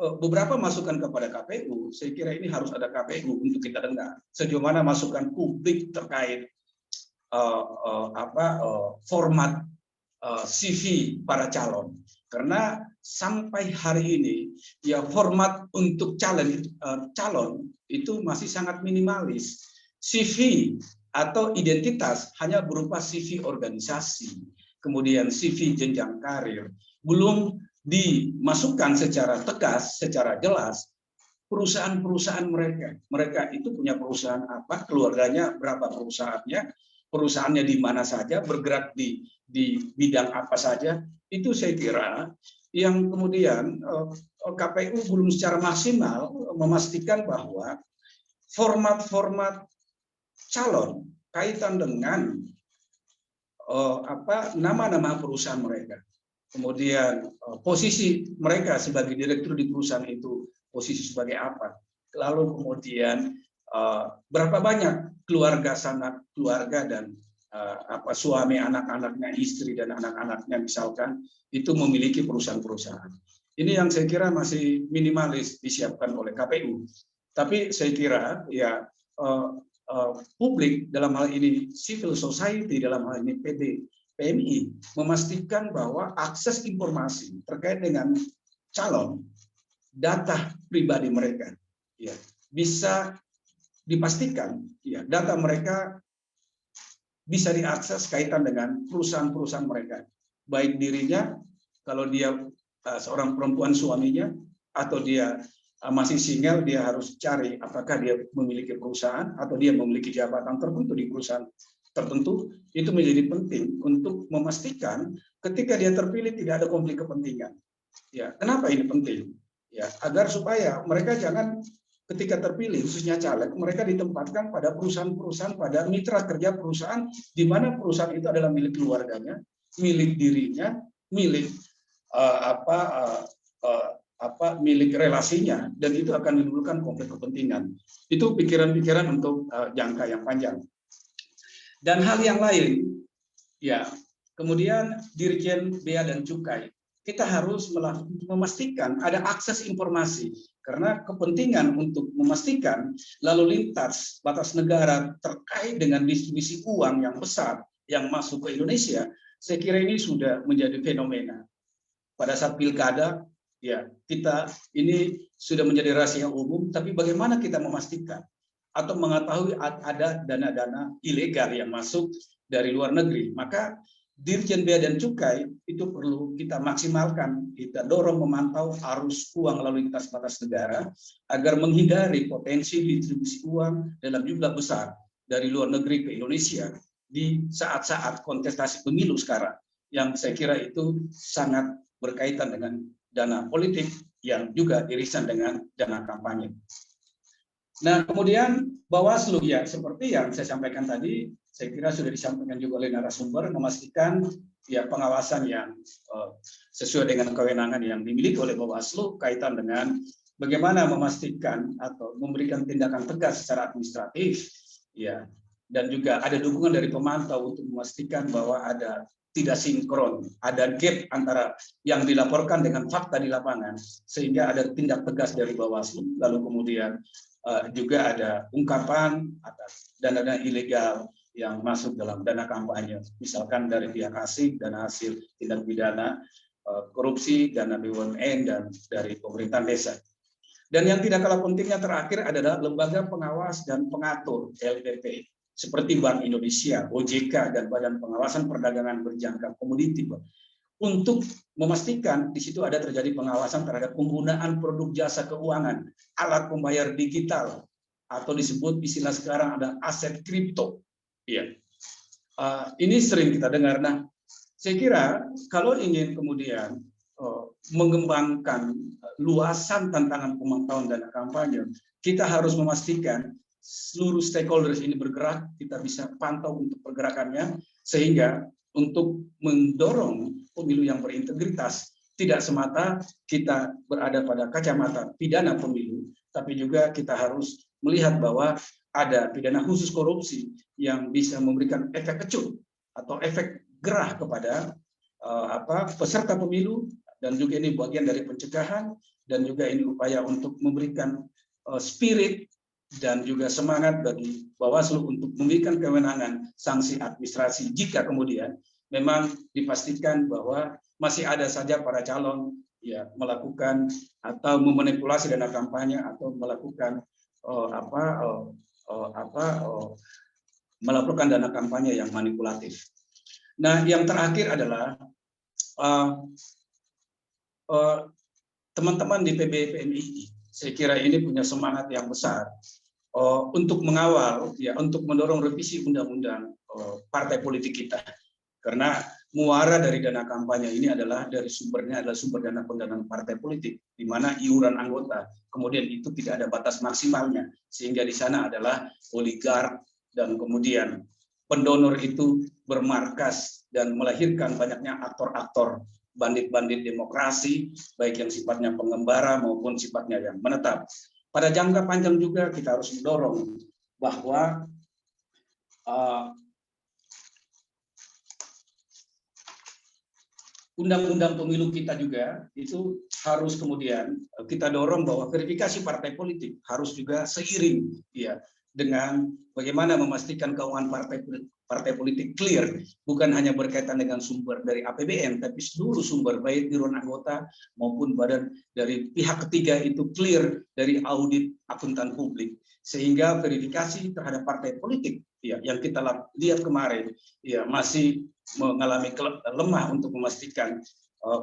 beberapa masukan kepada KPU, saya kira ini harus ada KPU untuk kita dengar. Sejauh mana masukan publik terkait format CV para calon. Karena sampai hari ini ya format untuk calon itu masih sangat minimalis. CV atau identitas hanya berupa CV organisasi, kemudian CV jenjang karir, belum dimasukkan secara tegas, secara jelas perusahaan-perusahaan mereka. Mereka itu punya perusahaan apa, keluarganya berapa perusahaannya, perusahaannya di mana saja, bergerak di bidang apa saja. Itu saya kira yang kemudian KPU belum secara maksimal memastikan bahwa format-format calon kaitan dengan nama-nama perusahaan mereka, kemudian posisi mereka sebagai direktur di perusahaan itu posisi sebagai apa, lalu kemudian berapa banyak keluarga, sanak keluarga, dan suami, anak-anaknya, istri dan anak-anaknya misalkan itu memiliki perusahaan-perusahaan. Ini yang saya kira masih minimalis disiapkan oleh KPU. Tapi saya kira ya publik dalam hal ini civil society, dalam hal ini PMI memastikan bahwa akses informasi terkait dengan calon, data pribadi mereka ya bisa dipastikan, ya data mereka bisa diakses kaitan dengan perusahaan-perusahaan mereka, baik dirinya kalau dia seorang perempuan suaminya, atau dia masih single, dia harus cari apakah dia memiliki perusahaan atau dia memiliki jabatan tertentu di perusahaan tertentu. Itu menjadi penting untuk memastikan ketika dia terpilih tidak ada konflik kepentingan. Ya, kenapa ini penting? Ya, agar supaya mereka jangan ketika terpilih, khususnya caleg, mereka ditempatkan pada perusahaan-perusahaan, pada mitra kerja perusahaan, di mana perusahaan itu adalah milik keluarganya, milik dirinya, milik milik relasinya, dan itu akan menimbulkan konflik kepentingan. Itu pikiran-pikiran untuk jangka yang panjang. Dan hal yang lain, ya, kemudian Dirjen Bea dan Cukai, kita harus memastikan ada akses informasi, karena kepentingan untuk memastikan lalu lintas batas negara terkait dengan distribusi uang yang besar yang masuk ke Indonesia, saya kira ini sudah menjadi fenomena. Pada saat pilkada, ya kita ini sudah menjadi rahasia umum, tapi bagaimana kita memastikan atau mengetahui ada dana-dana ilegal yang masuk dari luar negeri? Maka Dirjen Bea dan Cukai itu perlu kita maksimalkan, kita dorong memantau arus uang lalu lintas batas negara agar menghindari potensi distribusi uang dalam jumlah besar dari luar negeri ke Indonesia di saat-saat kontestasi pemilu sekarang, yang saya kira itu sangat berkaitan dengan dana politik yang juga irisan dengan dana kampanye. Nah, kemudian Bawaslu, ya seperti yang saya sampaikan tadi, saya kira sudah disampaikan juga oleh narasumber, memastikan ya pengawasan yang sesuai dengan kewenangan yang dimiliki oleh Bawaslu kaitan dengan bagaimana memastikan atau memberikan tindakan tegas secara administratif ya dan juga ada dukungan dari pemantau untuk memastikan bahwa ada tidak sinkron, ada gap antara yang dilaporkan dengan fakta di lapangan, sehingga ada tindak tegas dari Bawaslu. Lalu kemudian juga ada ungkapan atas dana-dana ilegal yang masuk dalam dana kampanye, misalkan dari pihak asing, dana hasil tindak pidana korupsi, dana BUMN, dan dari pemerintahan desa. Dan yang tidak kalah pentingnya terakhir adalah lembaga pengawas dan pengatur LPP seperti Bank Indonesia, OJK, dan Badan Pengawasan Perdagangan Berjangka Komoditi untuk memastikan di situ ada terjadi pengawasan terhadap penggunaan produk jasa keuangan, alat pembayar digital, atau disebut istilah sekarang ada aset kripto. Ya. Ini sering kita dengar. Nah, saya kira kalau ingin kemudian mengembangkan luasan tantangan pemantauan dana kampanye, kita harus memastikan seluruh stakeholders ini bergerak, kita bisa pantau untuk pergerakannya, sehingga untuk mendorong pemilu yang berintegritas, tidak semata kita berada pada kacamata pidana pemilu, tapi juga kita harus melihat bahwa ada pidana khusus korupsi yang bisa memberikan efek kecut atau efek gerah kepada peserta pemilu, dan juga ini bagian dari pencegahan, dan juga ini upaya untuk memberikan spirit dan juga semangat bagi Bawaslu untuk memberikan kewenangan sanksi administrasi jika kemudian memang dipastikan bahwa masih ada saja para calon ya melakukan atau memanipulasi dana kampanye atau melakukan melakukan dana kampanye yang manipulatif. Nah, yang terakhir adalah teman-teman di PBPMI, saya kira ini punya semangat yang besar untuk mengawal, ya, untuk mendorong revisi undang-undang partai politik kita. Karena muara dari dana kampanye ini adalah dari sumbernya adalah sumber dana pendanaan partai politik, di mana iuran anggota, kemudian itu tidak ada batas maksimalnya, sehingga di sana adalah oligark dan kemudian pendonor itu bermarkas dan melahirkan banyaknya aktor-aktor bandit-bandit demokrasi, baik yang sifatnya pengembara maupun sifatnya yang menetap. Pada jangka panjang juga kita harus mendorong bahwa undang-undang pemilu kita juga itu harus kemudian kita dorong bahwa verifikasi partai politik harus juga seiring ya dengan bagaimana memastikan keuangan partai politik clear, bukan hanya berkaitan dengan sumber dari APBN, tapi seluruh sumber baik iuran anggota maupun badan dari pihak ketiga itu clear dari audit akuntan publik, sehingga verifikasi terhadap partai politik ya yang kita lihat kemarin ya masih mengalami lemah untuk memastikan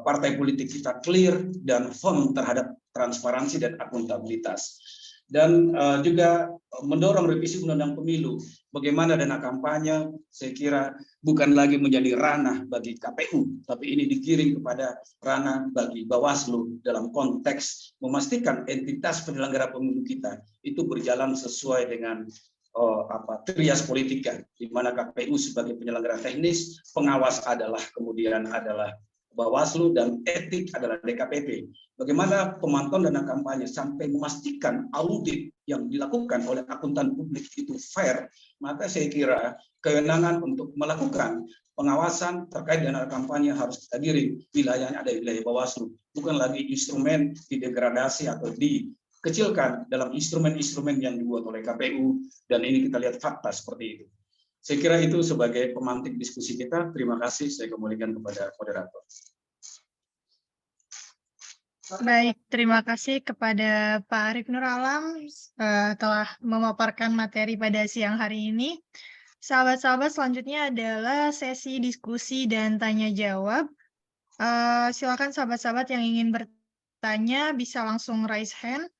partai politik kita clear dan firm terhadap transparansi dan akuntabilitas. Dan juga mendorong revisi undang-undang pemilu. Bagaimana dana kampanye, saya kira bukan lagi menjadi ranah bagi KPU, tapi ini digiring kepada ranah bagi Bawaslu dalam konteks memastikan entitas penyelenggara pemilu kita itu berjalan sesuai dengan trias politika, di mana KPU sebagai penyelenggara teknis, pengawas adalah kemudian adalah Bawaslu, dan etik adalah DKPP. Bagaimana pemantauan dana kampanye sampai memastikan audit yang dilakukan oleh akuntan publik itu fair, maka saya kira kewenangan untuk melakukan pengawasan terkait dana kampanye harus kita giring, wilayahnya ada di wilayah Bawaslu, bukan lagi instrumen didegradasi atau dikecilkan dalam instrumen-instrumen yang dibuat oleh KPU, dan ini kita lihat fakta seperti itu. Saya kira itu sebagai pemantik diskusi kita. Terima kasih, saya kembalikan kepada moderator. Baik, terima kasih kepada Pak Arief Nur Alam telah memaparkan materi pada siang hari ini. Sahabat-sahabat, selanjutnya adalah sesi diskusi dan tanya jawab. Silakan sahabat-sahabat yang ingin bertanya bisa langsung raise hand.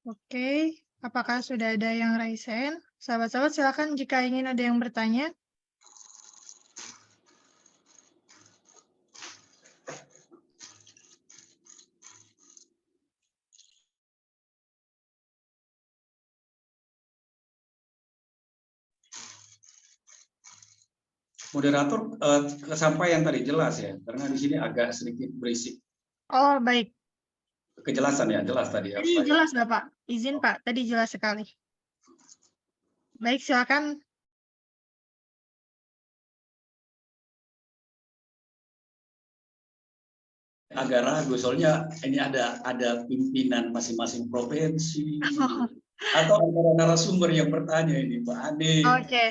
Oke, apakah sudah ada yang raise hand? Sahabat-sahabat, silakan jika ingin ada yang bertanya. Moderator, kesampaian tadi jelas ya, karena di sini agak sedikit berisik. Oh, baik. Kejelasan ya, jelas tadi. Tadi jelas, Bapak. Izin, Pak. Tadi jelas sekali. Baik, silakan. Agak ragu, soalnya ini ada pimpinan masing-masing provinsi. Atau ada narasumber yang bertanya ini, Mbak Ade. Oke.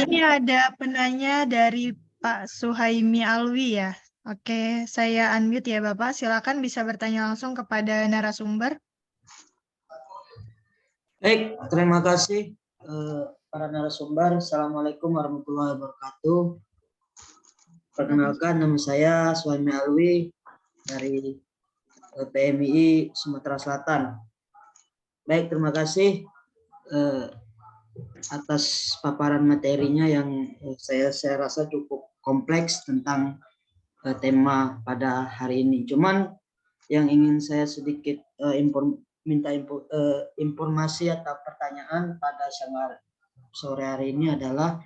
Ini ada penanya dari Pak Suhaimi Alwi ya. Oke, saya unmute ya Bapak. Silakan bisa bertanya langsung kepada narasumber. Baik, terima kasih para narasumber. Assalamualaikum warahmatullahi wabarakatuh. Perkenalkan, nama saya Suhaimi Alwi dari PMII Sumatera Selatan. Baik, terima kasih atas paparan materinya yang saya rasa cukup kompleks tentang tema pada hari ini. Cuman yang ingin saya sedikit minta informasi atau pertanyaan pada sore hari ini adalah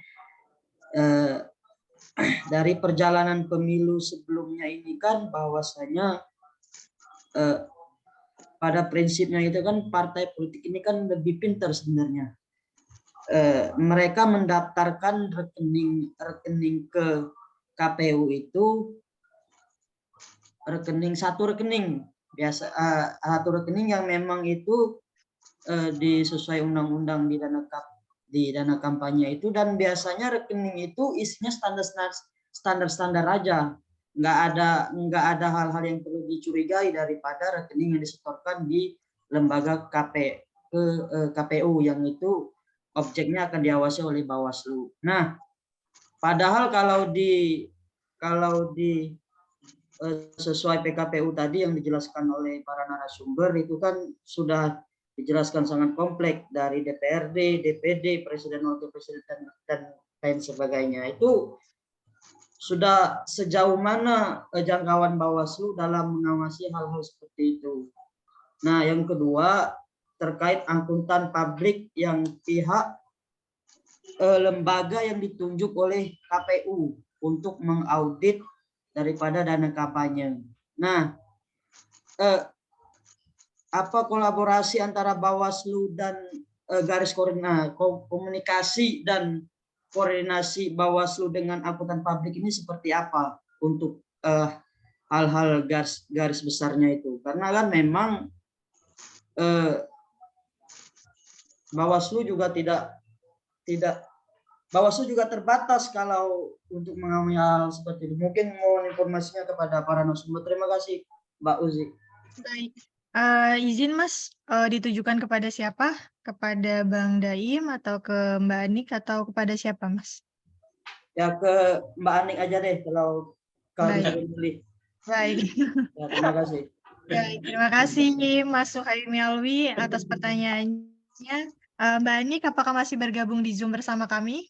dari perjalanan pemilu sebelumnya ini kan bahwasanya pada prinsipnya itu kan partai politik ini kan lebih pintar sebenarnya. Mereka mendaftarkan rekening ke KPU itu satu rekening biasa, satu rekening yang memang itu disesuai undang-undang di dana kampanye itu, dan biasanya rekening itu isinya standar aja, nggak ada hal-hal yang perlu dicurigai daripada rekening yang disetorkan di lembaga KPU yang itu objeknya akan diawasi oleh Bawaslu. Nah, padahal kalau di sesuai PKPU tadi yang dijelaskan oleh para narasumber itu kan sudah dijelaskan sangat kompleks dari DPRD, DPD, Presiden, Wakil Presiden dan lain sebagainya. Itu sudah sejauh mana jangkauan Bawaslu dalam mengawasi hal-hal seperti itu. Nah, yang kedua terkait akuntan publik yang pihak lembaga yang ditunjuk oleh KPU untuk mengaudit daripada dana kampanye. Nah, apa kolaborasi antara Bawaslu dan komunikasi dan koordinasi Bawaslu dengan akuntan publik ini seperti apa untuk hal-hal garis besarnya itu? Karena kan memang Bawaslu juga Bawaslu juga terbatas kalau untuk mengambil hal seperti itu. Mungkin mohon informasinya kepada para narasumber. Terima kasih, Mbak Uzi. Baik. Izin Mas, ditujukan kepada siapa? Kepada Bang Daim atau ke Mbak Anik atau kepada siapa Mas? Ya ke Mbak Anik aja deh kalau bisa pilih. Baik. Ya, terima kasih. Baik, terima kasih Mas Suhaimi Alwi atas pertanyaannya. Mbak Anik, apakah masih bergabung di Zoom bersama kami?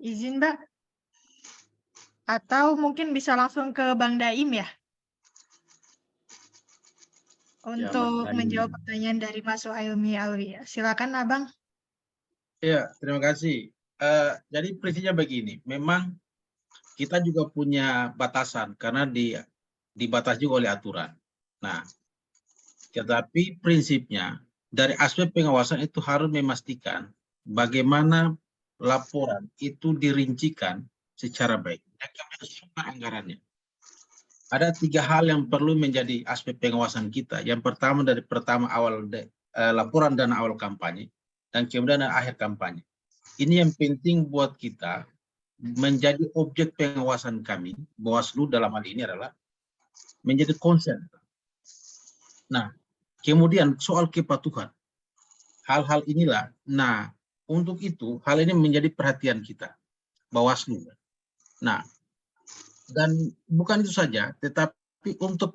Izin Mbak. Atau mungkin bisa langsung ke Bang Daim ya? Untuk menjawab pertanyaan dari Mas Suhaimi Alwi. Silakan Abang. Ya, terima kasih. Jadi prinsipnya begini, memang kita juga punya batasan karena dibatasi oleh aturan. Nah, tetapi prinsipnya dari aspek pengawasan itu harus memastikan bagaimana laporan itu dirincikan secara baik dan kemudian anggarannya. Ada 3 hal yang perlu menjadi aspek pengawasan kita. Yang pertama dari awal laporan dana awal kampanye dan kemudian akhir kampanye. Ini yang penting buat kita menjadi objek pengawasan kami. Bawaslu dalam hal ini adalah menjadi concern. Nah, kemudian soal kepatuhan. Hal-hal inilah. Nah, untuk itu hal ini menjadi perhatian kita. Bawaslu. Nah, dan bukan itu saja, tetapi untuk